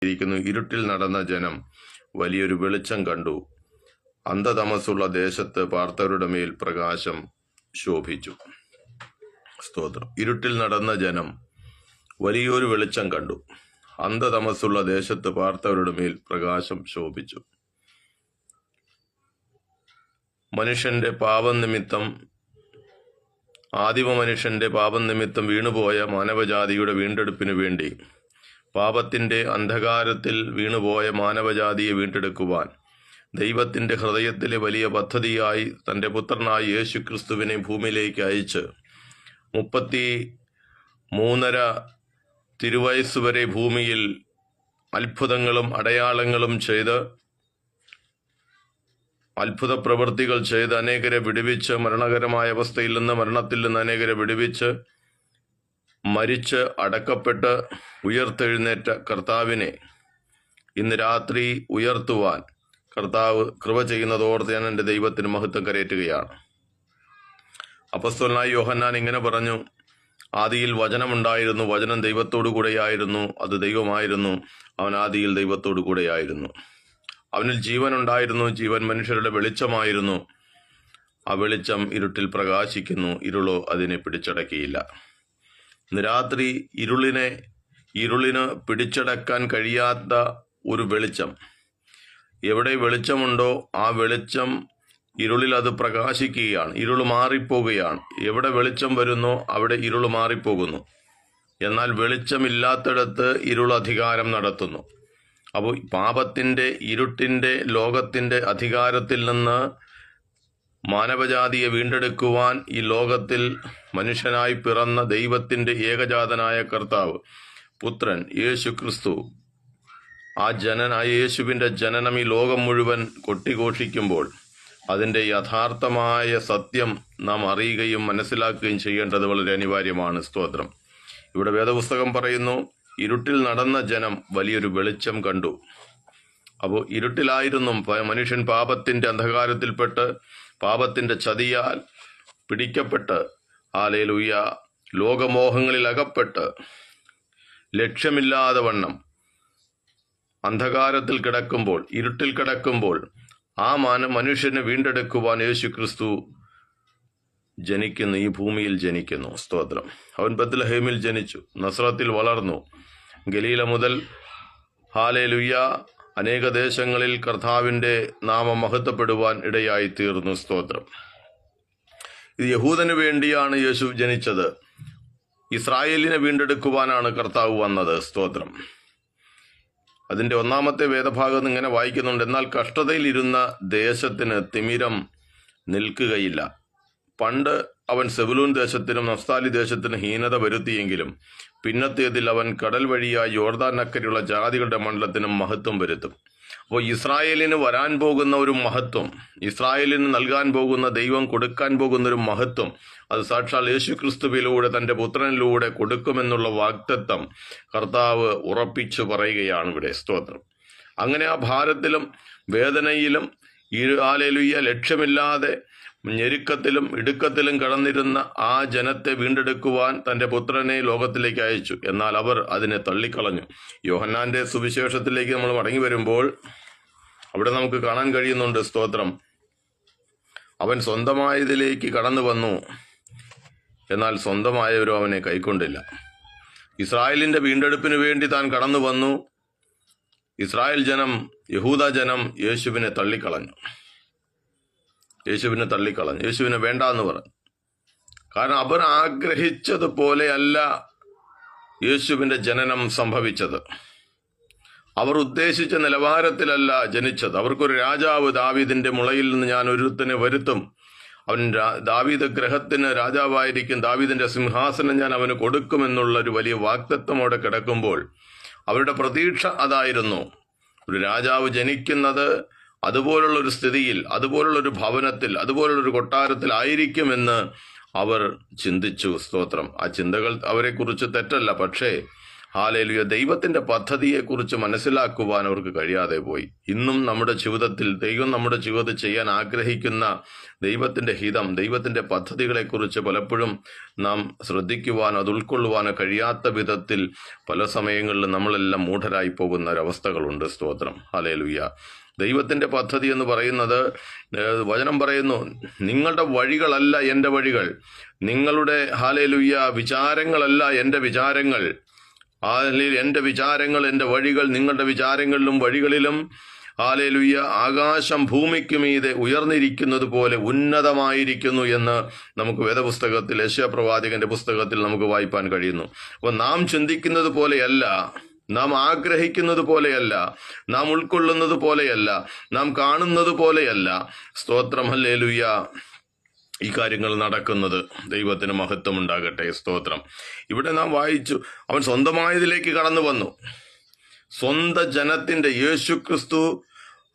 ഇരിക്കുന്നു. ഇരുട്ടിൽ നടന്ന ജനം വലിയൊരു വെളിച്ചം കണ്ടു. അന്ധതമസ്സുള്ള ദേശത്ത് പാർത്തവരുടെ മേൽ പ്രകാശം ശോഭിച്ചു. സ്തോത്രം. ഇരുട്ടിൽ നടന്ന ജനം വലിയൊരു വെളിച്ചം കണ്ടു. അന്ധതമസ്സുള്ള ദേശത്ത് പാർത്തവരുടെ മേൽ പ്രകാശം ശോഭിച്ചു. മനുഷ്യന്റെ പാപം നിമിത്തം, ആദിമ മനുഷ്യന്റെ പാപം നിമിത്തം വീണുപോയ മാനവജാതിയുടെ വീണ്ടെടുപ്പിനു വേണ്ടി, പാപത്തിന്റെ അന്ധകാരത്തിൽ വീണുപോയ മാനവജാതിയെ വീണ്ടെടുക്കുവാൻ ദൈവത്തിന്റെ ഹൃദയത്തിലെ വലിയ പദ്ധതിയായി തന്റെ പുത്രനായ യേശുക്രിസ്തുവിനെ ഭൂമിയിലേക്ക് അയച്ച് 33.5 തിരുവയസ്സുവരെ ഭൂമിയിൽ അത്ഭുതങ്ങളും അടയാളങ്ങളും ചെയ്ത്, അത്ഭുത പ്രവൃത്തികൾ ചെയ്ത് അനേകരെ വിടുവിച്ച്, മരണകരമായ അവസ്ഥയിൽ നിന്ന്, മരണത്തിൽ നിന്ന് അനേകരെ വിടുവിച്ച്, മരിച്ച് അടക്കപ്പെട്ട് ഉയർത്തെഴുന്നേറ്റ കർത്താവിനെ ഇന്ന് രാത്രി ഉയർത്തുവാൻ കർത്താവ് കൃപ ചെയ്യുന്നതോർത്ത് ഞാൻ എൻ്റെ ദൈവത്തിന് മഹത്വം കരയറ്റുകയാണ്. അപ്പോസ്തലനായ യോഹന്നാൻ ഇങ്ങനെ പറഞ്ഞു: ആദിയിൽ വചനമുണ്ടായിരുന്നു, വചനം ദൈവത്തോടു കൂടെയായിരുന്നു, അത് ദൈവമായിരുന്നു, അവൻ ആദിയിൽ ദൈവത്തോടു കൂടെയായിരുന്നു. അവനിൽ ജീവൻ ഉണ്ടായിരുന്നു, ജീവൻ മനുഷ്യരുടെ വെളിച്ചമായിരുന്നു. ആ വെളിച്ചം ഇരുട്ടിൽ പ്രകാശിക്കുന്നു, ഇരുളോ അതിനെ പിടിച്ചടക്കിയില്ല. ഇന്ന് രാത്രി ഇരുളിന് പിടിച്ചടക്കാൻ കഴിയാത്ത ഒരു വെളിച്ചം, എവിടെ വെളിച്ചമുണ്ടോ ആ വെളിച്ചം ഇരുളിൽ അത് പ്രകാശിക്കുകയാണ്. ഇരുൾ മാറിപ്പോകുകയാണ്. എവിടെ വെളിച്ചം വരുന്നോ അവിടെ ഇരുൾ മാറിപ്പോകുന്നു. എന്നാൽ വെളിച്ചമില്ലാത്തിടത്ത് ഇരുൾ അധികാരം നടത്തുന്നു. അപ്പോൾ പാപത്തിന്റെ, ഇരുട്ടിന്റെ, ലോകത്തിന്റെ അധികാരത്തിൽ നിന്ന് മാനവജാതിയെ വീണ്ടെടുക്കുവാൻ ഈ ലോകത്തിൽ മനുഷ്യനായി പിറന്ന ദൈവത്തിന്റെ ഏകജാതനായ കർത്താവ്, പുത്രൻ യേശുക്രിസ്തു, ആ യേശുവിന്റെ ജനനം ഈ ലോകം മുഴുവൻ കൊട്ടിഘോഷിക്കുമ്പോൾ അതിന്റെ യഥാർത്ഥമായ സത്യം നാം അറിയുകയും മനസ്സിലാക്കുകയും ചെയ്യേണ്ടത് വളരെ അനിവാര്യമാണ്. സ്തോത്രം. ഇവിടെ വേദപുസ്തകം പറയുന്നു, ഇരുട്ടിൽ നടന്ന ജനം വലിയൊരു വെളിച്ചം കണ്ടു. അപ്പോൾ ഇരുട്ടിലായിരുന്നു മനുഷ്യൻ, പാപത്തിന്റെ അന്ധകാരത്തിൽപ്പെട്ട്, പാപത്തിന്റെ ചതിയാൽ പിടിക്കപ്പെട്ട്, ഹല്ലേലൂയ, ലോകമോഹങ്ങളിൽ അകപ്പെട്ട്, ലക്ഷ്യമില്ലാതെ വണ്ണം അന്ധകാരത്തിൽ കിടക്കുമ്പോൾ, ഇരുട്ടിൽ കിടക്കുമ്പോൾ, ആ മനുഷ്യനെ വീണ്ടെടുക്കുവാൻ യേശുക്രിസ്തു ജനിക്കുന്നു, ഈ ഭൂമിയിൽ ജനിക്കുന്നു. സ്തോത്രം. അവൻ ബത്ലഹേമിൽ ജനിച്ചു, നസ്രത്തിൽ വളർന്നു. ഗലീല മുതൽ, ഹല്ലേലൂയ, അനേക ദേശങ്ങളിൽ കർത്താവിന്റെ നാമം മഹത്വപ്പെടുവാൻ ഇടയായി തീർന്നു. സ്തോത്രം. ഇത് യഹൂദന് വേണ്ടിയാണ് യേശു ജനിച്ചത്. ഇസ്രായേലിനെ വീണ്ടെടുക്കുവാനാണ് കർത്താവ് വന്നത്. സ്തോത്രം. അതിന്റെ 1-ാമത്തെ വേദഭാഗം ഇങ്ങനെ വായിക്കുന്നുണ്ട്: എന്നാൽ കഷ്ടതയിലിരുന്ന ദേശത്തിന് തിമിരം നിൽക്കുകയില്ല. പണ്ട് അവൻ സെബുലൂൻ ദേശത്തിനും നഫ്താലി ദേശത്തിനും ഹീനത വരുത്തിയെങ്കിലും പിന്നത്തേതിൽ അവൻ കടൽ വഴിയായി യോർദാനക്കരെയുള്ള ജാതികളുടെ മണ്ഡലത്തിനും മഹത്വം വരുത്തും. അപ്പോൾ ഇസ്രായേലിന് വരാൻ പോകുന്ന ഒരു മഹത്വം, ഇസ്രായേലിന് നൽകാൻ പോകുന്ന, ദൈവം കൊടുക്കാൻ പോകുന്ന ഒരു മഹത്വം, അത് സാക്ഷാൽ യേശുക്രിസ്തുവിലൂടെ, തന്റെ പുത്രനിലൂടെ കൊടുക്കുമെന്നുള്ള വാഗ്ദത്തം കർത്താവ് ഉറപ്പിച്ചു പറയുകയാണ് ഇവിടെ. സ്തോത്രം. അങ്ങനെ ആ ഭാരത്തിലും വേദനയിലും ഹല്ലേലൂയ ലക്ഷ്യമില്ലാതെ ഞെരുക്കത്തിലും ഇടുക്കത്തിലും കടന്നിരുന്ന ആ ജനത്തെ വീണ്ടെടുക്കുവാൻ തന്റെ പുത്രനെ ലോകത്തിലേക്ക് അയച്ചു. എന്നാൽ അവർ അതിനെ തള്ളിക്കളഞ്ഞു. യോഹന്നാന്റെ സുവിശേഷത്തിലേക്ക് നമ്മൾ മടങ്ങി വരുമ്പോൾ അവിടെ നമുക്ക് കാണാൻ കഴിയുന്നുണ്ട്. സ്തോത്രം. അവൻ സ്വന്തമായതിലേക്ക് കടന്നു വന്നു, എന്നാൽ സ്വന്തമായവരും അവനെ കൈക്കൊണ്ടില്ല. ഇസ്രായേലിന്റെ വീണ്ടെടുപ്പിന് വേണ്ടി താൻ കടന്നു വന്നു. ഇസ്രായേൽ ജനം, യഹൂദ ജനം യേശുവിനെ തള്ളിക്കളഞ്ഞു. യേശുവിനെ വേണ്ട എന്ന് പറഞ്ഞു. കാരണം അവർ ആഗ്രഹിച്ചതുപോലെയല്ല യേശുവിന്റെ ജനനം സംഭവിച്ചത്. അവർ ഉദ്ദേശിച്ച നിലവാരത്തിലല്ല ജനിച്ചത്. അവർക്കൊരു രാജാവ്, ദാവീദിന്റെ മുളയിൽ നിന്ന് ഞാൻ ഒരുത്തനെ വരുത്തും, അവൻ ദാവീദ് ഗൃഹത്തിന് രാജാവായിരിക്കും, ദാവീദിന്റെ സിംഹാസനം ഞാൻ അവന് കൊടുക്കുമെന്നുള്ള ഒരു വലിയ വാഗ്ദത്തം അവിടെ കിടക്കുമ്പോൾ അവരുടെ പ്രതീക്ഷ അതായിരുന്നു. ഒരു രാജാവ് ജനിക്കുന്നത് അതുപോലുള്ളൊരു സ്ഥിതിയിൽ, അതുപോലുള്ളൊരു ഭവനത്തിൽ, അതുപോലുള്ളൊരു കൊട്ടാരത്തിൽ ആയിരിക്കുമെന്ന് അവർ ചിന്തിച്ചു. സ്തോത്രം. ആ ചിന്തകൾ അവരെക്കുറിച്ച് തെറ്റല്ല. പക്ഷേ ഹല്ലേലൂയ, ദൈവത്തിന്റെ പദ്ധതിയെക്കുറിച്ച് മനസ്സിലാക്കുവാൻ അവർക്ക് കഴിയാതെ പോയി. ഇന്നും നമ്മുടെ ജീവിതത്തിൽ ദൈവം നമ്മുടെ ജീവിതത്തിൽ ചെയ്യാൻ ആഗ്രഹിക്കുന്ന ദൈവത്തിന്റെ ഹിതം, ദൈവത്തിന്റെ പദ്ധതികളെക്കുറിച്ച് പലപ്പോഴും നാം ശ്രദ്ധിക്കുവാനോ അത് ഉൾക്കൊള്ളുവാനോ കഴിയാത്ത വിധത്തിൽ പല സമയങ്ങളിലും നമ്മളെല്ലാം മൂഢരായി പോകുന്ന ഒരവസ്ഥകളുണ്ട്. സ്തോത്രം. ഹല്ലേലൂയ. ദൈവത്തിന്റെ പദ്ധതി എന്ന് പറയുന്നത്, വചനം പറയുന്നു, നിങ്ങളുടെ വഴികളല്ല എൻ്റെ വഴികൾ, നിങ്ങളുടെ ഹല്ലേലൂയ വിചാരങ്ങളല്ല എൻ്റെ വിചാരങ്ങൾ, എൻ്റെ വിചാരങ്ങൾ എൻ്റെ വഴികൾ നിങ്ങളുടെ വിചാരങ്ങളിലും വഴികളിലും ഹല്ലേലൂയ ആകാശം ഭൂമിക്ക് മീതെ ഉയർന്നിരിക്കുന്നത് പോലെ ഉന്നതമായിരിക്കുന്നു എന്ന് നമുക്ക് വേദപുസ്തകത്തിൽ, യെശയ്യാപ്രവാചകന്റെ പുസ്തകത്തിൽ നമുക്ക് വായിപ്പാൻ കഴിയുന്നു. അപ്പോൾ നാം ചിന്തിക്കുന്നത് പോലെയല്ല, നാം ആഗ്രഹിക്കുന്നത് പോലെയല്ല, നാം ഉൾക്കൊള്ളുന്നത് പോലെയല്ല, നാം കാണുന്നത് പോലെയല്ല. സ്തോത്രം. ഹല്ലേലൂയ. ഈ കാര്യങ്ങൾ നടക്കുന്നത്. ദൈവത്തിന് മഹത്വം ഉണ്ടാകട്ടെ. സ്തോത്രം. ഇവിടെ നാം വായിച്ചു, അവൻ സ്വന്തമായതിലേക്ക് കടന്നു വന്നു. സ്വന്തം ജനത്തിന്റെ, യേശുക്രിസ്തു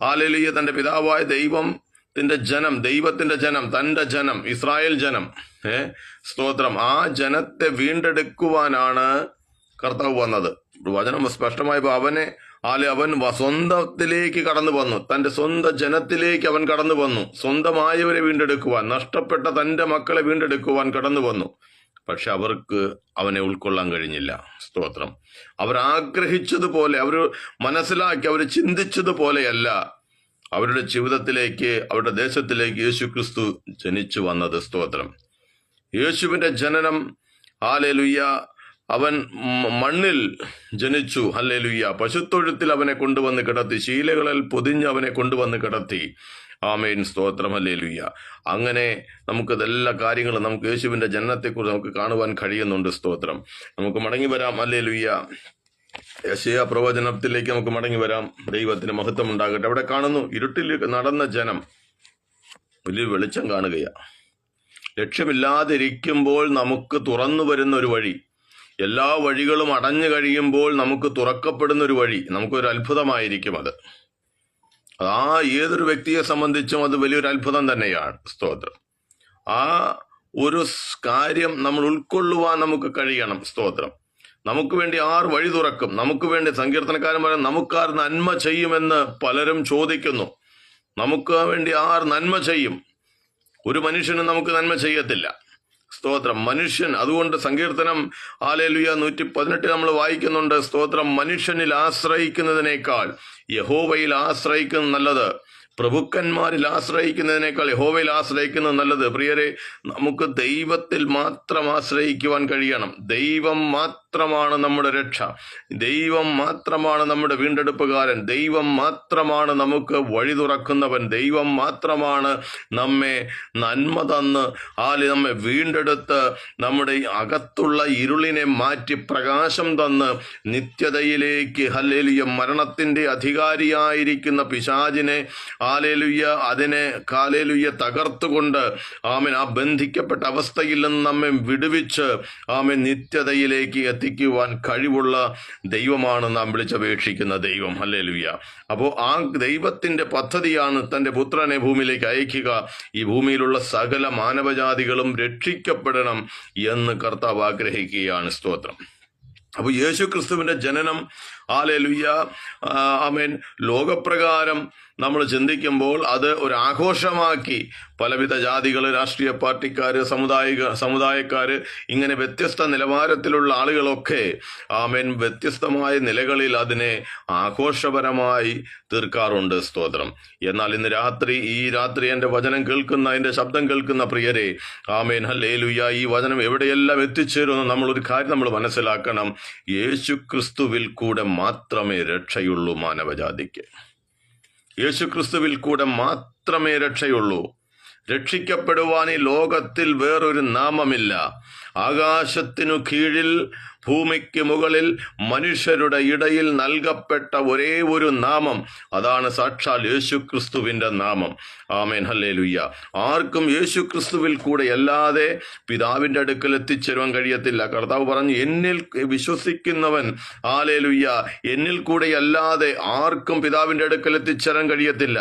ഹല്ലേലൂയ, തന്റെ പിതാവായ ദൈവത്തിന്റെ ജനം, ദൈവത്തിന്റെ ജനം, തന്റെ ജനം, ഇസ്രായേൽ ജനം, സ്തോത്രം, ആ ജനത്തെ വീണ്ടെടുക്കുവാനാണ് കർത്താവ് വന്നത്. വചനം സ്പഷ്ടമായപ്പോൾ അവൻ സ്വന്തത്തിലേക്ക് കടന്നു വന്നു, തന്റെ സ്വന്തം ജനത്തിലേക്ക് അവൻ കടന്നു വന്നു. സ്വന്തമായവരെ വീണ്ടെടുക്കുവാൻ, നഷ്ടപ്പെട്ട തന്റെ മക്കളെ വീണ്ടെടുക്കുവാൻ കടന്നു വന്നു. പക്ഷെ അവർക്ക് അവനെ ഉൾക്കൊള്ളാൻ കഴിഞ്ഞില്ല. സ്തോത്രം. അവർ ആഗ്രഹിച്ചതുപോലെ, അവർ മനസ്സിലാക്കി, അവർ ചിന്തിച്ചതുപോലെയല്ല അവരുടെ ജീവിതത്തിലേക്ക്, അവരുടെ ദേശത്തിലേക്ക് യേശുക്രിസ്തു ജനിച്ചു വന്നത്. സ്തോത്രം. യേശുവിന്റെ ജനനം, ഹല്ലേലൂയ, അവൻ മണ്ണിൽ ജനിച്ചു. ഹല്ലേലൂയ. പശുത്തൊഴുത്തിൽ അവനെ കൊണ്ടുവന്ന് കിടത്തി, ശീലകളിൽ പൊതിഞ്ഞ് അവനെ കൊണ്ടുവന്ന് കിടത്തി. ആമേൻ. സ്തോത്രം. ഹല്ലേലൂയ. അങ്ങനെ നമുക്കതെല്ലാ കാര്യങ്ങളും, നമുക്ക് യേശുവിന്റെ ജനനത്തെക്കുറിച്ച് നമുക്ക് കാണുവാൻ കഴിയുന്നുണ്ട്. സ്തോത്രം. നമുക്ക് മടങ്ങി വരാം. ഹല്ലേലൂയ. യെശയ്യാ പ്രവചനത്തിലേക്ക് നമുക്ക് മടങ്ങി വരാം. ദൈവത്തിന് മഹത്വം ഉണ്ടാകട്ടെ. അവിടെ കാണുന്നു, ഇരുട്ടിൽ നടന്ന ജനം വലിയ വെളിച്ചം കാണുകയാണ്. ലക്ഷ്യമില്ലാതിരിക്കുമ്പോൾ നമുക്ക് തുറന്നു വരുന്ന ഒരു വഴി, എല്ലാ വഴികളും അടഞ്ഞു കഴിയുമ്പോൾ നമുക്ക് തുറക്കപ്പെടുന്ന ഒരു വഴി, നമുക്കൊരു അത്ഭുതമായിരിക്കും അത്. ഏതൊരു വ്യക്തിയെ സംബന്ധിച്ചും അത് വലിയൊരു അത്ഭുതം തന്നെയാണ്. സ്തോത്രം. ആ ഒരു കാര്യം നമ്മൾ ഉൾക്കൊള്ളുവാൻ നമുക്ക് കഴിയണം. സ്തോത്രം. നമുക്ക് വേണ്ടി ആർ വഴി തുറക്കും? നമുക്ക് വേണ്ടി സങ്കീർത്തനക്കാരൻ പറയാൻ, നമുക്കാർ നന്മ ചെയ്യുമെന്ന് പലരും ചോദിക്കുന്നു. നമുക്ക് വേണ്ടി ആർ നന്മ ചെയ്യും? ഒരു മനുഷ്യനും നമുക്ക് നന്മ ചെയ്യത്തില്ല. സ്തോത്രം. മനുഷ്യൻ, അതുകൊണ്ട് സങ്കീർത്തനം ഹല്ലേലൂയ 118 നമ്മൾ വായിക്കുന്നുണ്ട്. സ്തോത്രം. മനുഷ്യനിൽ ആശ്രയിക്കുന്നതിനേക്കാൾ യഹോവയിൽ ആശ്രയിക്കുന്നത് നല്ലത്, പ്രഭുക്കന്മാരിൽ ആശ്രയിക്കുന്നതിനേക്കാൾ യഹോവയിൽ ആശ്രയിക്കുന്നത് നല്ലത്. പ്രിയരെ, നമുക്ക് ദൈവത്തിൽ മാത്രം ആശ്രയിക്കുവാൻ കഴിയണം. ദൈവം മാത്രമാണ് നമ്മുടെ രക്ഷ, ദൈവം മാത്രമാണ് നമ്മുടെ വീണ്ടെടുപ്പുകാരൻ, ദൈവം മാത്രമാണ് നമുക്ക് വഴി തുറക്കുന്നവൻ, ദൈവം മാത്രമാണ് നമ്മെ നന്മ തന്ന് നമ്മെ വീണ്ടെടുത്ത് നമ്മുടെ അകത്തുള്ള ഇരുളിനെ മാറ്റി പ്രകാശം തന്ന് നിത്യതയിലേക്ക്, ഹല്ലേലൂയ, മരണത്തിന്റെ അധികാരിയായിരിക്കുന്ന പിശാചിനെ അതിനെ ഹല്ലേലൂയ തകർത്തുകൊണ്ട് ആമേൻ, ആ ബന്ധിക്കപ്പെട്ട അവസ്ഥയിൽ നിന്ന് നമ്മെ വിടുവിച്ച് ആമേൻ നിത്യതയിലേക്ക് എത്തിക്കുവാൻ കഴിവുള്ള ദൈവമാണ് നാം വിളിച്ചപേക്ഷിക്കുന്ന ദൈവം. ഹല്ലേലൂയ. അപ്പോൾ ആ ദൈവത്തിന്റെ പദ്ധതിയാണ് തന്റെ പുത്രനെ ഭൂമിയിലേക്ക് അയക്കുക. ഈ ഭൂമിയിലുള്ള സകല മാനവജാതികളും രക്ഷിക്കപ്പെടണം എന്ന് കർത്താവ് ആഗ്രഹിക്കുകയാണ്. സ്തോത്രം. അപ്പോൾ യേശുക്രിസ്തുവിന്റെ ജനനം, ഹല്ലേലൂയ, ആമേൻ, ലോകപ്രകാരം നമ്മൾ ചിന്തിക്കുമ്പോൾ അത് ഒരു ആഘോഷമാക്കി പലവിധ ജാതികൾ, രാഷ്ട്രീയ പാർട്ടിക്കാർ, സമുദായക്കാർ, ഇങ്ങനെ വ്യത്യസ്ത നിലവാരത്തിലുള്ള ആളുകളൊക്കെ ആമേൻ വ്യത്യസ്തമായ നിലകളിൽ അതിനെ ആഘോഷപരമായി തീർക്കാറുണ്ട്. സ്തോത്രം. എന്നാൽ ഈ രാത്രി എൻ്റെ വചനം കേൾക്കുന്ന, എൻ്റെ ശബ്ദം കേൾക്കുന്ന പ്രിയരെ, ആമേൻ, ഹല്ലേലൂയ, ഈ വചനം എവിടെയെല്ലാം എത്തിച്ചേരുമെന്ന് നമ്മളൊരു കാര്യം നമ്മൾ മനസ്സിലാക്കണം. യേശുക്രിസ്തുവിൽ കൂടെ മാത്രമേ രക്ഷയുള്ളൂ മാനവജാതിക്ക്. യേശുക്രിസ്തുവിൽ കൂടെ മാത്രമേ രക്ഷയുള്ളൂ. രക്ഷിക്കപ്പെടുവാൻ ഈ ലോകത്തിൽ വേറൊരു നാമമില്ല. ആകാശത്തിനു കീഴിൽ ഭൂമിക്ക് മുകളിൽ മനുഷ്യരുടെ ഇടയിൽ നൽകപ്പെട്ട ഒരേ ഒരു നാമം, അതാണ് സാക്ഷാൽ യേശുക്രിസ്തുവിന്റെ നാമം. ആമേൻ. ഹല്ലേലൂയ. ആർക്കും യേശുക്രിസ്തുവിൽ കൂടെ അല്ലാതെ പിതാവിന്റെ അടുക്കൽ എത്തിച്ചേരുവാൻ കഴിയത്തില്ല. കർത്താവ് പറഞ്ഞു, എന്നിൽ വിശ്വസിക്കുന്നവൻ, ഹല്ലേലൂയ, എന്നിൽ കൂടെ അല്ലാതെ ആർക്കും പിതാവിന്റെ അടുക്കൽ എത്തിച്ചേരാൻ കഴിയത്തില്ല.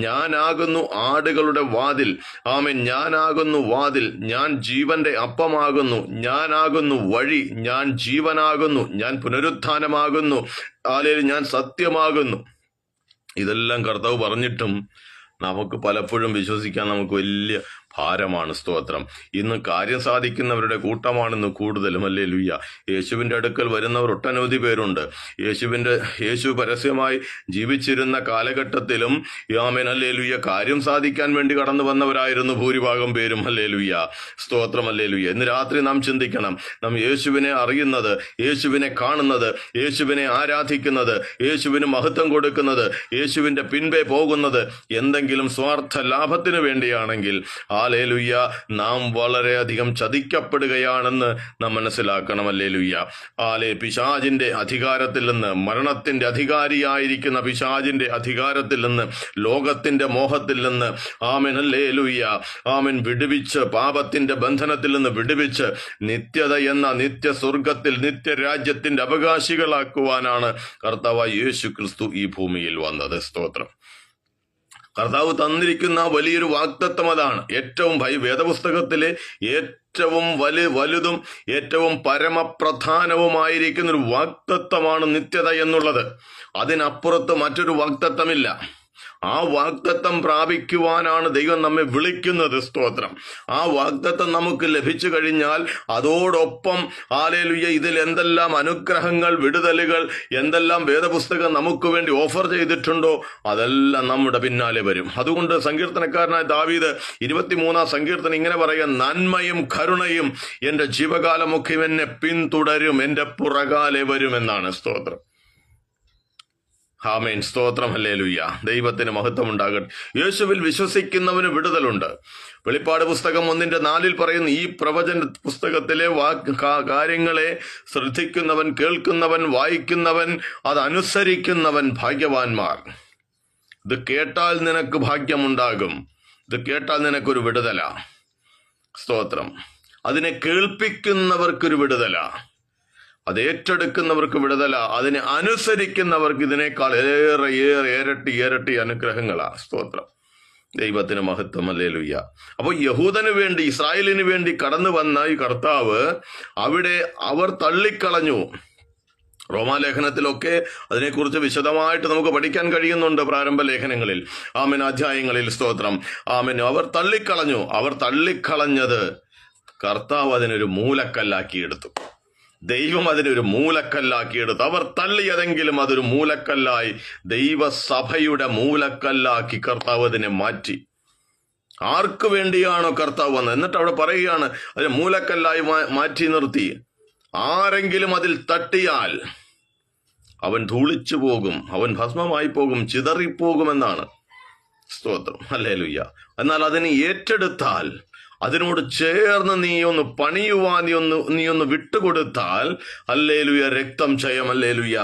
ഞാനാകുന്നു ആടുകളുടെ വാതിൽ. ആമേൻ. ഞാനാകുന്നു വാതിൽ, ഞാൻ ജീവന്റെ അപ്പമാകുന്നു, ഞാനാകുന്നു വഴി, ഞാൻ ജീവനാകുന്നു, ഞാൻ പുനരുത്ഥാനമാകുന്നു, ഹാലേലൂയ ഞാൻ സത്യമാകുന്നു. ഇതെല്ലാം കർത്താവ് പറഞ്ഞിട്ടും നമുക്ക് പലപ്പോഴും വിശ്വസിക്കാൻ നമുക്ക് വലിയ ഭാരമാണ്. സ്തോത്രം. ഇന്ന് കാര്യം സാധിക്കുന്നവരുടെ കൂട്ടമാണെന്ന് കൂടുതലും. ഹല്ലേലൂയ. യേശുവിൻ്റെ അടുക്കൽ വരുന്നവർ ഒട്ടനവധി പേരുണ്ട്. യേശു പരസ്യമായി ജീവിച്ചിരുന്ന കാലഘട്ടത്തിലും ആമേൻ ഹല്ലേലൂയ കാര്യം സാധിക്കാൻ വേണ്ടി കടന്നു വന്നവരായിരുന്നു ഭൂരിഭാഗം പേരും. ഹല്ലേലൂയ. സ്തോത്രം. ഹല്ലേലൂയ. ഇന്ന് രാത്രി നാം ചിന്തിക്കണം, നാം യേശുവിനെ അറിയുന്നത്, യേശുവിനെ കാണുന്നത്, യേശുവിനെ ആരാധിക്കുന്നത്, യേശുവിന് മഹത്വം കൊടുക്കുന്നത്, യേശുവിൻ്റെ പിൻപേ പോകുന്നത് എന്തെങ്കിലും സ്വാർത്ഥ ലാഭത്തിന് വേണ്ടിയാണെങ്കിൽ ഹല്ലേലൂയ നാം വളരെയധികം ചതിക്കപ്പെടുകയാണെന്ന് നാം മനസ്സിലാക്കണം. ഹല്ലേലൂയ. പിശാചിന്റെ അധികാരത്തിൽ നിന്ന്, മരണത്തിന്റെ അധികാരിയായിരിക്കുന്ന പിശാചിന്റെ അധികാരത്തിൽ നിന്ന്, ലോകത്തിന്റെ മോഹത്തിൽ നിന്ന് ആമേൻ ഹല്ലേലൂയ ആമേൻ വിടുവിച്ച്, പാപത്തിന്റെ ബന്ധനത്തിൽ നിന്ന് വിടുവിച്ച് നിത്യത എന്ന നിത്യസ്വർഗത്തിൽ നിത്യരാജ്യത്തിന്റെ അവകാശികളാക്കുവാനാണ് കർത്താവായ യേശു ക്രിസ്തു ഈ ഭൂമിയിൽ വന്നത്. സ്തോത്രം. കർത്താവ് തന്നിരിക്കുന്ന വലിയൊരു വാഗ്ദത്തം അതാണ്. ഏറ്റവും വേദപുസ്തകത്തിലെ ഏറ്റവും വലുതും ഏറ്റവും പരമപ്രധാനവുമായിരിക്കുന്ന ഒരു വാഗ്ദത്തമാണ് നിത്യത എന്നുള്ളത്. അതിനപ്പുറത്ത് മറ്റൊരു വാഗ്ദത്തമില്ല. ആ വാഗ്ദത്തം പ്രാപിക്കുവാനാണ് ദൈവം നമ്മെ വിളിക്കുന്നത്. സ്തോത്രം. ആ വാഗ്ദത്തം നമുക്ക് ലഭിച്ചു കഴിഞ്ഞാൽ അതോടൊപ്പം ഹല്ലേലൂയ ഇതിൽ എന്തെല്ലാം അനുഗ്രഹങ്ങൾ, വിടുതലുകൾ, എന്തെല്ലാം വേദപുസ്തകം നമുക്ക് വേണ്ടി ഓഫർ ചെയ്തിട്ടുണ്ടോ അതെല്ലാം നമ്മുടെ പിന്നാലെ വരും. അതുകൊണ്ട് സങ്കീർത്തനക്കാരനായ ദാവീദ് 23-ാം സങ്കീർത്തനം ഇങ്ങനെ പറയുക, നന്മയും കരുണയും എൻ്റെ ജീവകാലമൊക്കെ എന്നെ പിന്തുടരും, എൻ്റെ പുറകാലെ വരുമെന്നാണ്. സ്തോത്രം. ആമേൻ. സ്തോത്രം. ഹല്ലേലൂയ. ദൈവത്തിന് മഹത്വം ഉണ്ടാകട്ടെ. യേശുവിൽ വിശ്വസിക്കുന്നവന് വിടുതലുണ്ട്. വെളിപ്പാട് പുസ്തകം 1:4 പറയുന്നു, ഈ പ്രവചന പുസ്തകത്തിലെ കാര്യങ്ങളെ ശ്രദ്ധിക്കുന്നവൻ, കേൾക്കുന്നവൻ, വായിക്കുന്നവൻ, അതനുസരിക്കുന്നവൻ ഭാഗ്യവാന്മാർ. ഇത് കേട്ടാൽ നിനക്ക് ഭാഗ്യമുണ്ടാകും. ഇത് കേട്ടാൽ നിനക്കൊരു വിടുതല. സ്തോത്രം. അതിനെ കേൾപ്പിക്കുന്നവർക്കൊരു വിടുതല, അത് ഏറ്റെടുക്കുന്നവർക്ക് വിടുതല, അതിനെ അനുസരിക്കുന്നവർക്ക് ഇതിനേക്കാൾ ഏറെ ഇരട്ടി അനുഗ്രഹങ്ങളാ. സ്തോത്രം. ദൈവത്തിന് മഹത്വം. ഹല്ലേലൂയ. അപ്പോൾ യഹൂദന് വേണ്ടി, ഇസ്രായേലിന് വേണ്ടി കടന്നു വന്ന ഈ കർത്താവ് അവിടെ അവർ തള്ളിക്കളഞ്ഞു. റോമാലേഖനത്തിലൊക്കെ അതിനെക്കുറിച്ച് വിശദമായിട്ട് നമുക്ക് പഠിക്കാൻ കഴിയുന്നുണ്ട്. പ്രാരംഭ ലേഖനങ്ങളിൽ, ആമേൻ, അധ്യായങ്ങളിൽ. സ്തോത്രം. ആമേൻ. അവർ തള്ളിക്കളഞ്ഞത് കർത്താവ് അതിനൊരു മൂലക്കല്ലാക്കിയെടുത്തു. ദൈവം അതിനൊരു മൂലക്കല്ലാക്കിയെടുത്തു. അവർ തള്ളിയതെങ്കിലും അതൊരു മൂലക്കല്ലായി, ദൈവസഭയുടെ മൂലക്കല്ലാക്കി കർത്താവ് അതിനെ മാറ്റി. ആർക്കു വേണ്ടിയാണോ കർത്താവ് വന്നത്, എന്നിട്ട് അവിടെ പറയുകയാണ് അതിനെ മൂലക്കല്ലായി മാറ്റി നിർത്തി. ആരെങ്കിലും അതിൽ തട്ടിയാൽ അവൻ ധൂളിച്ചു പോകും, അവൻ ഭസ്മമായി പോകും, ചിതറിപ്പോകുമെന്നാണ്. സ്തോത്രം. ഹല്ലേലൂയ. എന്നാൽ അതിനെ ഏറ്റെടുത്താൽ, അതിനോട് ചേർന്ന് നീ ഒന്ന് പണിയുവാൻ നീ ഒന്ന് വിട്ടുകൊടുത്താൽ, ഹല്ലേലൂയ, രക്തം ജയം. ഹല്ലേലൂയ.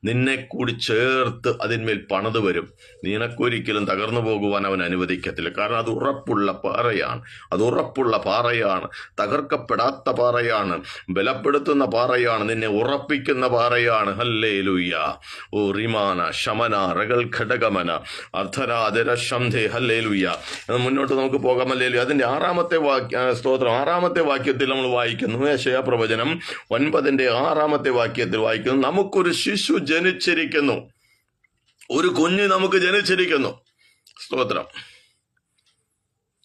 നിന്നെ കൂടി ചേർത്ത് അതിന്മേൽ പണിത് വരും. നിനക്കൊരിക്കലും തകർന്നു പോകുവാൻ അവൻ അനുവദിക്കത്തില്ല. കാരണം അത് ഉറപ്പുള്ള പാറയാണ്, തകർക്കപ്പെടാത്ത പാറയാണ്, ബലപ്പെടുത്തുന്ന പാറയാണ്, നിന്നെ ഉറപ്പിക്കുന്ന പാറയാണ്. ഹല്ലേലൂയ. ഓ റിമാന ശമന റകൾ ഘടകമന അർദ്ധരാധര ശംധേ. ഹല്ലേലൂയ. മുന്നോട്ട് നമുക്ക് പോകാം. ഹല്ലേലൂയ. അതിന്റെ 6-ാമത്തെ സ്തോത്രം 6-ാമത്തെ വാക്യത്തിൽ നമ്മൾ വായിക്കുന്നു, യെശയ്യാ പ്രവചനം 9:6 വാക്യത്തിൽ വായിക്കുന്നു, നമുക്കൊരു ശിശു ജനിച്ചിരിക്കുന്നു, ഒരു കുഞ്ഞ് നമുക്ക് ജനിച്ചിരിക്കുന്നു. സ്തോത്രം.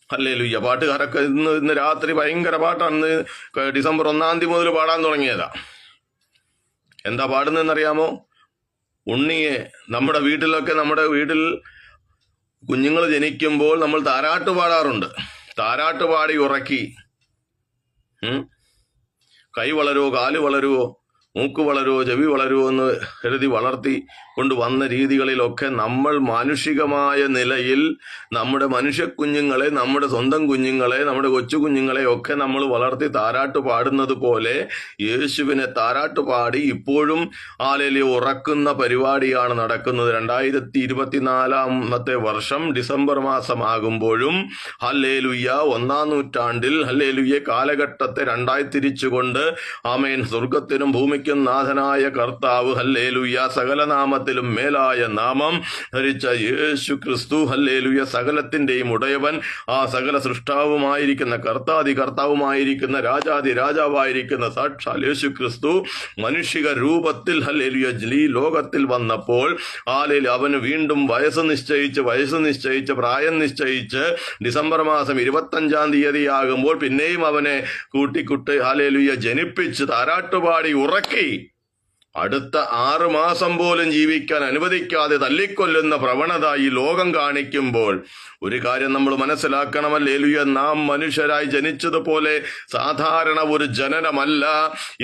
ഹല്ലേലൂയ. പാട്ടുകാരൊക്കെ ഇന്ന് രാത്രി ഭയങ്കര പാട്ടാണ്. ഡിസംബർ 1-ാം തീയതി മുതൽ പാടാൻ തുടങ്ങിയതാ. എന്താ പാടുന്നതെന്നറിയാമോ? ഉണ്ണിയെ നമ്മുടെ വീട്ടിൽ കുഞ്ഞുങ്ങൾ ജനിക്കുമ്പോൾ നമ്മൾ താരാട്ട് പാടാറുണ്ട്. താരാട്ട് പാടി ഉറക്കി, കൈ വളരുമോ, കാല് വളരുമോ, മൂക്ക് വളരുമോ, ചെവി വളരുമോ എന്ന് കരുതി വളർത്തി കൊണ്ടുവന്ന രീതികളിലൊക്കെ നമ്മൾ മാനുഷികമായ നിലയിൽ നമ്മുടെ മനുഷ്യക്കുഞ്ഞുങ്ങളെ, നമ്മുടെ സ്വന്തം കുഞ്ഞുങ്ങളെ, നമ്മുടെ കൊച്ചു കുഞ്ഞുങ്ങളെ ഒക്കെ നമ്മൾ വളർത്തി താരാട്ട് പാടുന്നത് പോലെ യേശുവിനെ താരാട്ട് പാടി ഇപ്പോഴും ഹല്ലേലൂയ ഉറക്കുന്ന പരിപാടിയാണ് നടക്കുന്നത്. 2024 വർഷം ഡിസംബർ മാസമാകുമ്പോഴും ഹല്ലേലൂയ 1-ാം നൂറ്റാണ്ടിൽ ഹല്ലേലൂയ കാലഘട്ടത്തെ രണ്ടായി തിരിച്ചുകൊണ്ട് ആമേൻ സ്വർഗത്തിനും ഭൂമിക്കും നാഥനായ കർത്താവ് ഹല്ലേലൂയ സകല നാമത്തിൽ നാമത്തിലും മേലായ നാമം ധരിച്ച യേശു ക്രിസ്തു, ഹല്ലേലൂയ, സകലത്തിൻ്റെയും ഉടയവൻ, ആ സകല സൃഷ്ടാവുമായിരിക്കുന്ന കർത്താവുമായിരിക്കുന്ന രാജാവായിരിക്കുന്ന സാക്ഷാൽ യേശു ക്രിസ്തു മനുഷ്യ രൂപത്തിൽ, ഹല്ലേലൂയ, ഈ ലോകത്തിൽ വന്നപ്പോൾ അവന് വീണ്ടും വയസ്സ് നിശ്ചയിച്ച് പ്രായം നിശ്ചയിച്ച് ഡിസംബർ മാസം 25-ാം തീയതിയാകുമ്പോൾ പിന്നെയും അവനെ കൂട്ടിക്കുട്ടി, ഹല്ലേലൂയ, ജനിപ്പിച്ച് താരാട്ടുപാടി ഉറക്കി അടുത്ത 6 മാസം പോലും ജീവിക്കാൻ അനുവദിക്കാതെ തല്ലിക്കൊല്ലുന്ന പ്രവണത ഈ ലോകം കാണിക്കുമ്പോൾ ഒരു കാര്യം നമ്മൾ മനസ്സിലാക്കണം. ഹല്ലേലൂയ, നാം മനുഷ്യരായി ജനിച്ചതുപോലെ സാധാരണ ഒരു ജനനമല്ല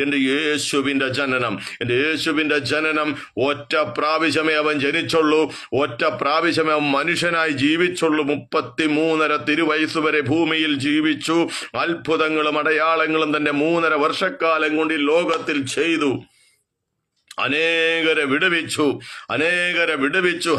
എൻ്റെ യേശുവിൻ്റെ ജനനം. എൻ്റെ യേശുവിൻ്റെ ജനനം ഒറ്റ പ്രാവശ്യമേ അവൻ ജനിച്ചുള്ളൂ, ഒറ്റ പ്രാവശ്യമേ അവൻ മനുഷ്യനായി ജീവിച്ചുള്ളൂ. 33.5 തിരുവയസ്സ് വരെ ഭൂമിയിൽ ജീവിച്ചു. അത്ഭുതങ്ങളും അടയാളങ്ങളും തന്റെ 3.5 വർഷക്കാലം കൊണ്ട് ഈ ലോകത്തിൽ ചെയ്തു. അനേകരെ വിടുവിച്ചു.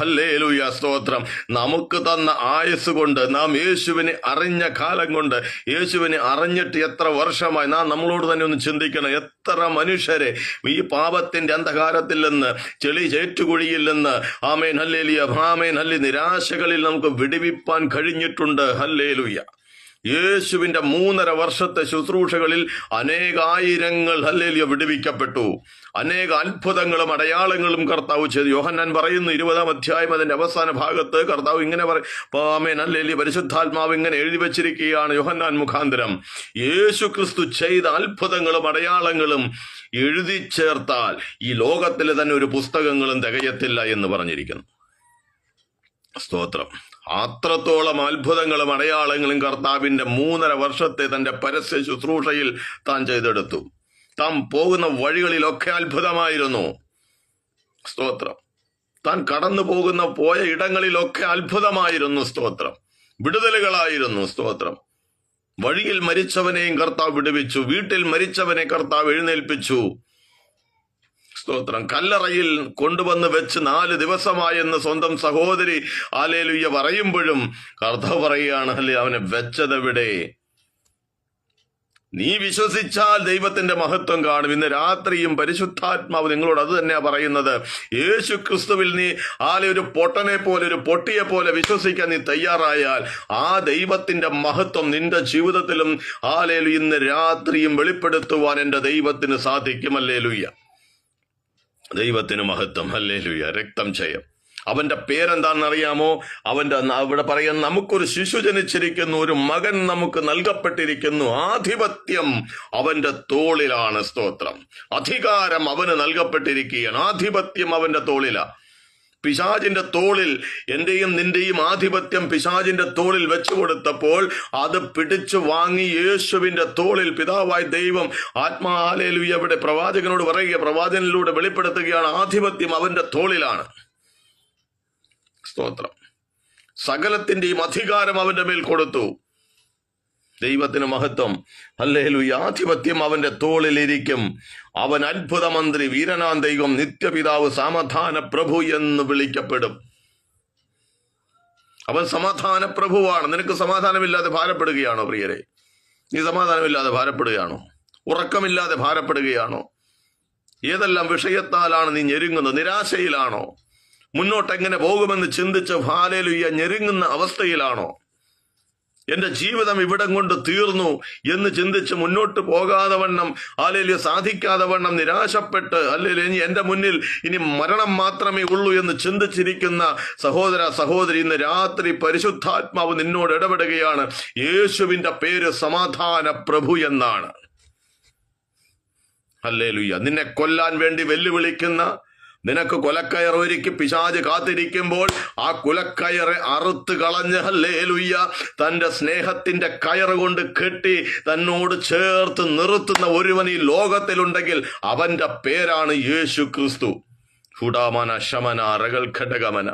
ഹല്ലേലൂയ, സ്തോത്രം. നമുക്ക് തന്ന ആയുസ് കൊണ്ട്, നാം യേശുവിനെ അറിഞ്ഞ കാലം കൊണ്ട്, യേശുവിനെ അറിഞ്ഞിട്ട് എത്ര വർഷമായി, നാം നമ്മളോട് തന്നെ ഒന്ന് ചിന്തിക്കണം. എത്ര മനുഷ്യരെ ഈ പാപത്തിന്റെ അന്ധകാരത്തിൽ നിന്ന്, ചെളി ചേറ്റുകുഴിയിൽ നിന്ന്, ആമേൻ ഹല്ലേലൂയ, ആമേൻ ഹല്ലേലൂയ, നിരാശകളിൽ നമുക്ക് വിടുവിപ്പാൻ കഴിഞ്ഞിട്ടുണ്ട്. ഹല്ലേലൂയ. യേശുവിന്റെ 3.5 വർഷത്തെ ശുശ്രൂഷകളിൽ അനേകായിരങ്ങൾ, ഹല്ലേലൂയ, വിടുവിക്കപ്പെട്ടു. അനേക അത്ഭുതങ്ങളും അടയാളങ്ങളും കർത്താവ് ചെയ്തു. യോഹന്നാൻ പറയുന്നു 20-ാം അധ്യായം അതിന്റെ അവസാന ഭാഗത്ത് കർത്താവ് ഇങ്ങനെ ആമേൻ ഹല്ലേലൂയ, പരിശുദ്ധാത്മാവ് ഇങ്ങനെ എഴുതി വച്ചിരിക്കുകയാണ് യോഹന്നാൻ മുഖാന്തരം. യേശു ക്രിസ്തു ചെയ്ത അത്ഭുതങ്ങളും അടയാളങ്ങളും എഴുതി ചേർത്താൽ ഈ ലോകത്തിലെ തന്നെ ഒരു പുസ്തകങ്ങളും തികയത്തില്ല എന്ന് പറഞ്ഞിരിക്കുന്നു. സ്തോത്രം. അത്രത്തോളം അത്ഭുതങ്ങളും അടയാളങ്ങളും കർത്താവിന്റെ 3.5 വർഷത്തെ തന്റെ പരസ്യ ശുശ്രൂഷയിൽ താൻ ചെയ്തെടുത്തു. താൻ പോകുന്ന വഴികളിലൊക്കെ അത്ഭുതമായിരുന്നു. സ്തോത്രം. താൻ കടന്നു പോയ ഇടങ്ങളിലൊക്കെ അത്ഭുതമായിരുന്നു. സ്തോത്രം. വിടുതലുകളായിരുന്നു. സ്തോത്രം. വഴിയിൽ മരിച്ചവനെയും കർത്താവ് വിടുവിച്ചു. വീട്ടിൽ മരിച്ചവനെ കർത്താവ് എഴുന്നേൽപ്പിച്ചു. സ്തോത്രം. കല്ലറയിൽ കൊണ്ടുവന്ന് വെച്ച് 4 ദിവസമായെന്ന് സ്വന്തം സഹോദരി ഹല്ലേലൂയ പറയുമ്പോഴും കർത്താവ് പറയുകയാണ്, അല്ലേ, അവനെ വെച്ചതെവിടെ? നീ വിശ്വസിച്ചാൽ ദൈവത്തിന്റെ മഹത്വം കാണും. ഇന്ന് രാത്രിയും പരിശുദ്ധാത്മാവ് നിങ്ങളോട് അത് തന്നെയാ പറയുന്നത്. യേശു ക്രിസ്തുവിൽ നീ ഒരു പൊട്ടനെ പോലെ, ഒരു പൊട്ടിയെ പോലെ വിശ്വസിക്കാൻ നീ തയ്യാറായാൽ ആ ദൈവത്തിന്റെ മഹത്വം നിന്റെ ജീവിതത്തിലും ഹല്ലേലൂയ ഇന്ന് രാത്രിയും വെളിപ്പെടുത്തുവാൻ എൻ്റെ ദൈവത്തിന് സാധിക്കും. ഹല്ലേലൂയ. ദൈവത്തിന് മഹത്വം. ഹല്ലേലൂയ. രക്തം ജയം. അവന്റെ പേരെന്താണെന്നറിയാമോ? അവിടെ പറയുന്ന, നമുക്കൊരു ശിശു ജനിച്ചിരിക്കുന്നു, ഒരു മകൻ നമുക്ക് നൽകപ്പെട്ടിരിക്കുന്നു, ആധിപത്യം അവന്റെ തോളിലാണ്. സ്തോത്രം. അധികാരം അവന് നൽകപ്പെട്ടിരിക്കുകയാണ്. ആധിപത്യം അവന്റെ തോളിലാ. പിശാചിന്റെ തോളിൽ, എന്റെയും നിന്റെയും ആധിപത്യം പിശാചിന്റെ തോളിൽ വെച്ചു കൊടുത്തപ്പോൾ അത് പിടിച്ചു വാങ്ങി യേശുവിന്റെ തോളിൽ പിതാവായ ദൈവം ഹല്ലേലൂയ ഇവിടെ പ്രവാചകനോട് പറയുക, പ്രവാചകനിലൂടെ വെളിപ്പെടുത്തുകയാണ്, ആധിപത്യം അവന്റെ തോളിലാണ്. സ്തോത്രം. സകലത്തിന്റെയും അധികാരം അവന്റെ മേൽ കൊടുത്തു. ദൈവത്തിന് മഹത്വം. ഹല്ലേലൂയ. ആധിപത്യം അവന്റെ തോളിലിരിക്കും. അവൻ അത്ഭുത മന്ത്രി, വീരനാം ദൈവം, നിത്യപിതാവ്, സമാധാന പ്രഭു എന്ന് വിളിക്കപ്പെടും. അവൻ സമാധാന പ്രഭുവാണ്. നിനക്ക് സമാധാനമില്ലാതെ ഭാരപ്പെടുകയാണോ പ്രിയരെ? നീ സമാധാനമില്ലാതെ ഭാരപ്പെടുകയാണോ? ഉറക്കമില്ലാതെ ഭാരപ്പെടുകയാണോ? ഏതെല്ലാം വിഷയത്താലാണ് നീ ഞെരുങ്ങുന്നത്? നിരാശയിലാണോ? മുന്നോട്ടെങ്ങനെ പോകുമെന്ന് ചിന്തിച്ച് ഹല്ലേലൂയ ഞെരുങ്ങുന്ന അവസ്ഥയിലാണോ? എന്റെ ജീവിതം ഇവിടം കൊണ്ട് തീർന്നു എന്ന് ചിന്തിച്ച് മുന്നോട്ട് പോകാതെ വണ്ണം, ഹല്ലേലൂയ സാധിക്കാതെ വണ്ണം നിരാശപ്പെട്ട്, ഹല്ലേലൂയ എന്റെ മുന്നിൽ ഇനി മരണം മാത്രമേ ഉള്ളൂ എന്ന് ചിന്തിച്ചിരിക്കുന്ന സഹോദര സഹോദരി, ഇന്ന് രാത്രി പരിശുദ്ധാത്മാവ് നിന്നോട് ഇടപെടുകയാണ്. യേശുവിന്റെ പേര് സമാധാന പ്രഭു എന്നാണ്. ഹല്ലേലൂയ. നിന്നെ കൊല്ലാൻ വേണ്ടി വെല്ലുവിളിക്കുന്ന, നിനക്ക് കൊലക്കയർ ഒരുക്കി പിശാച് കാത്തിരിക്കുമ്പോൾ ആ കുലക്കയറെ അറുത്ത് കളഞ്ഞ്, ഹല്ലേലൂയ, തന്റെ സ്നേഹത്തിന്റെ കയറ് കൊണ്ട് കെട്ടി തന്നോട് ചേർത്ത് നിർത്തുന്ന ഒരുവൻ ഈ ലോകത്തിലുണ്ടെങ്കിൽ അവന്റെ പേരാണ് യേശു ക്രിസ്തു. ഹുഡാമന ശമന അറകൾ ഘടകമന.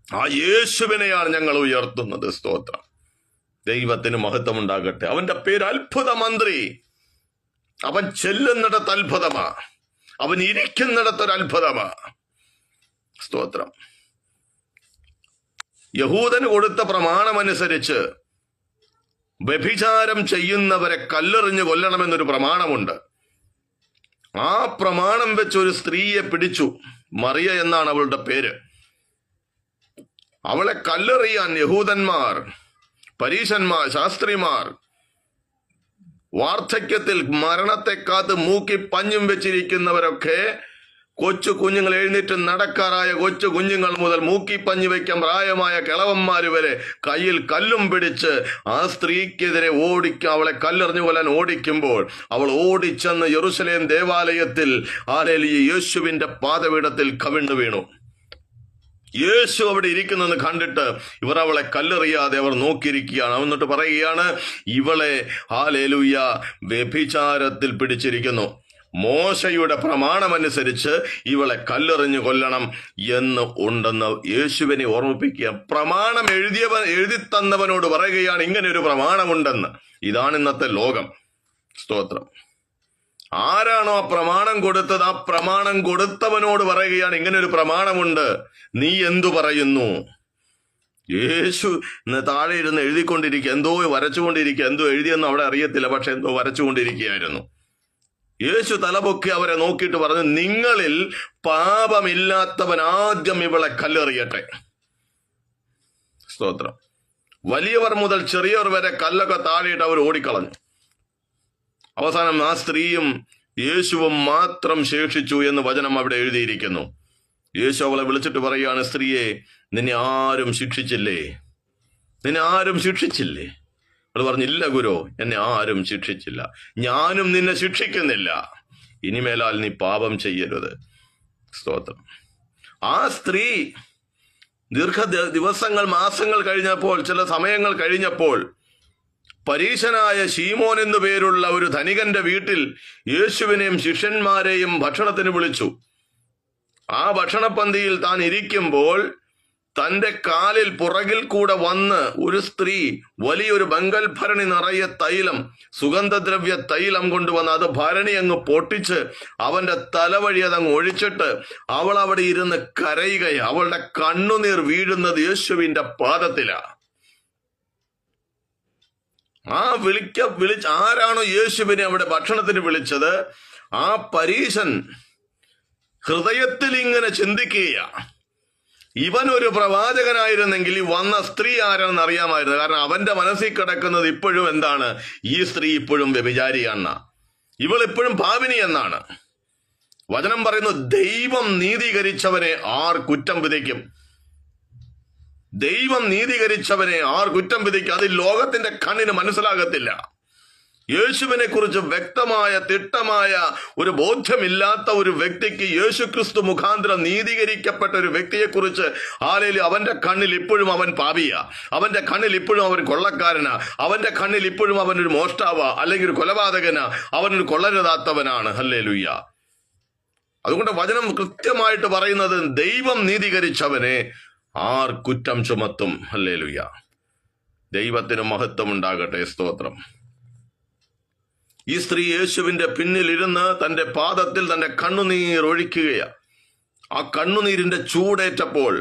ആ യേശുവിനെയാണ് ഞങ്ങൾ ഉയർത്തുന്നത്. സ്തോത്രം. ദൈവത്തിന് മഹത്വം ഉണ്ടാകട്ടെ. അവന്റെ പേര് അത്ഭുത മന്ത്രി. അവൻ ചെല്ലുന്നിടത്ത് അത്ഭുതമാ, അവൻ ഇരിക്കുന്നിടത്തൊരു അത്ഭുതമാ. സ്തോത്രം. യഹൂദന് കൊടുത്ത പ്രമാണമനുസരിച്ച് വ്യഭിചാരം ചെയ്യുന്നവരെ കല്ലെറിഞ്ഞ് കൊല്ലണമെന്നൊരു പ്രമാണമുണ്ട്. ആ പ്രമാണം വെച്ച് ഒരു സ്ത്രീയെ പിടിച്ചു. മറിയ എന്നാണ് അവളുടെ പേര്. അവളെ കല്ലെറിയാൻ യഹൂദന്മാർ, പരീശന്മാർ, ശാസ്ത്രിമാർ വാർദ്ധക്യത്തിൽ മരണത്തെ കാത്ത് മൂക്കി പഞ്ഞും വെച്ചിരിക്കുന്നവരൊക്കെ, കൊച്ചു കുഞ്ഞുങ്ങൾ, എഴുന്നേറ്റ് നടക്കാറായ കൊച്ചു കുഞ്ഞുങ്ങൾ മുതൽ മൂക്കി പഞ്ഞു വയ്ക്കാൻ പ്രായമായ കിളവന്മാര് വരെ കയ്യിൽ കല്ലും പിടിച്ച് ആ സ്ത്രീക്കെതിരെ അവളെ കല്ലെറിഞ്ഞു കൊല്ലാൻ ഓടിക്കുമ്പോൾ അവൾ ഓടിച്ചെന്ന് യെരൂശലേം ദേവാലയത്തിൽ യേശുവിന്റെ പാദപീഠത്തിൽ കവിണ്ണു വീണു. യേശു അവിടെ ഇരിക്കുന്നെന്ന് കണ്ടിട്ട് ഇവർ അവളെ കല്ലെറിയാതെ അവർ നോക്കിയിരിക്കുകയാണ്. എന്നിട്ട് പറയുകയാണ്, ഇവളെ ഹല്ലേലൂയ വ്യഭിചാരത്തിൽ പിടിച്ചിരിക്കുന്നു. മോശയുടെ പ്രമാണമനുസരിച്ച് ഇവളെ കല്ലെറിഞ്ഞു കൊല്ലണം എന്ന് ഉണ്ടെന്ന് യേശുവിനെ ഓർമ്മിപ്പിക്കുക. പ്രമാണം എഴുതി തന്നവനോട് പറയുകയാണ് ഇങ്ങനെ ഒരു പ്രമാണമുണ്ടെന്ന്. ഇതാണ് ഇന്നത്തെ ലോകം. സ്തോത്രം. ആരാണോ ആ പ്രമാണം കൊടുത്തത്, ആ പ്രമാണം കൊടുത്തവനോട് പറയുകയാണ് ഇങ്ങനെ ഒരു പ്രമാണമുണ്ട്, നീ എന്തു പറയുന്നു? യേശു താഴെ ഇരുന്ന് എഴുതിക്കൊണ്ടിരിക്കുക, എന്തോ വരച്ചുകൊണ്ടിരിക്കുക. എന്തോ എഴുതിയെന്ന് അവിടെ അറിയത്തില്ല, പക്ഷെ എന്തോ വരച്ചുകൊണ്ടിരിക്കുകയായിരുന്നു. യേശു തലപൊക്കി അവരെ നോക്കിയിട്ട് പറഞ്ഞു, നിങ്ങളിൽ പാപമില്ലാത്തവൻ ആദ്യം ഇവളെ കല്ലെറിയട്ടെ. സ്തോത്രം. വലിയവർ മുതൽ ചെറിയവർ വരെ കല്ലൊക്കെ താഴെയിട്ട് അവർ ഓടിക്കളഞ്ഞു. അവസാനം ആ സ്ത്രീയും യേശുവും മാത്രം ശേഷിച്ചു എന്ന് വചനം അവിടെ എഴുതിയിരിക്കുന്നു. യേശു അവളെ വിളിച്ചിട്ട് പറയുകയാണ്, സ്ത്രീയെ, നിന്നെ ആരും ശിക്ഷിച്ചില്ലേ? നിന്നെ ആരും ശിക്ഷിച്ചില്ലേ? അവൾ പറഞ്ഞില്ല, ഗുരു, എന്നെ ആരും ശിക്ഷിച്ചില്ല. ഞാനും നിന്നെ ശിക്ഷിക്കുന്നില്ല. ഇനിമേലാൽ നീ പാപം ചെയ്യരുത്. സ്തോത്രം. ആ സ്ത്രീ ദിവസങ്ങൾ, മാസങ്ങൾ കഴിഞ്ഞപ്പോൾ, ചില സമയങ്ങൾ കഴിഞ്ഞപ്പോൾ, പരീശനായ ശീമോൻ എന്നു പേരുള്ള ഒരു ധനികന്റെ വീട്ടിൽ യേശുവിനെയും ശിഷ്യന്മാരെയും ഭക്ഷണത്തിന് വിളിച്ചു. ആ ഭക്ഷണപന്തിയിൽ താൻ ഇരിക്കുമ്പോൾ തന്റെ കാലിൽ പുറകിൽ കൂടെ വന്ന് ഒരു സ്ത്രീ വലിയൊരു ബങ്കൽഭരണി നിറയെ തൈലം, സുഗന്ധദ്രവ്യ തൈലം കൊണ്ടുവന്ന് അത് ഭരണി അങ്ങ് പൊട്ടിച്ച് അവന്റെ തലവഴി അതങ്ങ് ഒഴിച്ചിട്ട് അവൾ അവിടെ ഇരുന്ന് കരയുകയാണ്. അവളുടെ കണ്ണുനീർ വീഴുന്നത് യേശുവിന്റെ പാദത്തിലാണ്. ആരാണോ യേശുവിനെ അവിടെ ഭക്ഷണത്തിന് വിളിച്ചത്, ആ പരീശൻ ഹൃദയത്തിൽ ഇങ്ങനെ ചിന്തിക്കുകയാണ്, ഇവൻ ഒരു പ്രവാചകനായിരുന്നെങ്കിൽ ഈ വന്ന സ്ത്രീ ആരാണെന്ന് അറിയാമായിരുന്നു. കാരണം അവന്റെ മനസ്സിൽ കിടക്കുന്നത് ഇപ്പോഴും എന്താണ്? ഈ സ്ത്രീ ഇപ്പോഴും വ്യഭിചാരിയാണ്, ഇവൾ ഇപ്പോഴും പാപിനി എന്നാണ്. വചനം പറയുന്നു, ദൈവം നീതീകരിച്ചവനെ ആർ കുറ്റം വിധിക്കും? ദൈവം നീതീകരിച്ചവനെ ആർ കുറ്റം വിധിക്കും? അത് ലോകത്തിന്റെ കണ്ണിന് മനസ്സിലാകത്തില്ല. യേശുവിനെ കുറിച്ച് വ്യക്തമായ തിട്ടമായ ഒരു ബോധ്യമില്ലാത്ത ഒരു വ്യക്തിക്ക് യേശുക്രിസ്തു മുഖാന്തരം നീതീകരിക്കപ്പെട്ട ഒരു വ്യക്തിയെക്കുറിച്ച് അവന്റെ കണ്ണിൽ ഇപ്പോഴും അവൻ പാപിയാ, അവന്റെ കണ്ണിൽ ഇപ്പോഴും അവൻ കൊള്ളക്കാരനാ, അവന്റെ കണ്ണിൽ ഇപ്പോഴും അവനൊരു മോഷ്ടാവാ, അല്ലെങ്കിൽ ഒരു കൊലപാതകനാ, അവനൊരു കൊള്ളരുതാത്തവനാണ്. ഹല്ലേലൂയ. അതുകൊണ്ട് വചനം കൃത്യമായിട്ട് പറയുന്നത്, ദൈവം നീതീകരിച്ചവനെ ആർ കുറ്റം ചുമത്തും? ഹല്ലേലൂയ. ദൈവത്തിന് മഹത്വം ഉണ്ടാകട്ടെ. സ്തോത്രം. ഈ സ്ത്രീ യേശുവിന്റെ പിന്നിലിരുന്ന് തന്റെ പാദത്തിൽ തന്റെ കണ്ണുനീർ ഒഴിക്കുകയാണ്. ആ കണ്ണുനീരിന്റെ ചൂടേറ്റപ്പോൾ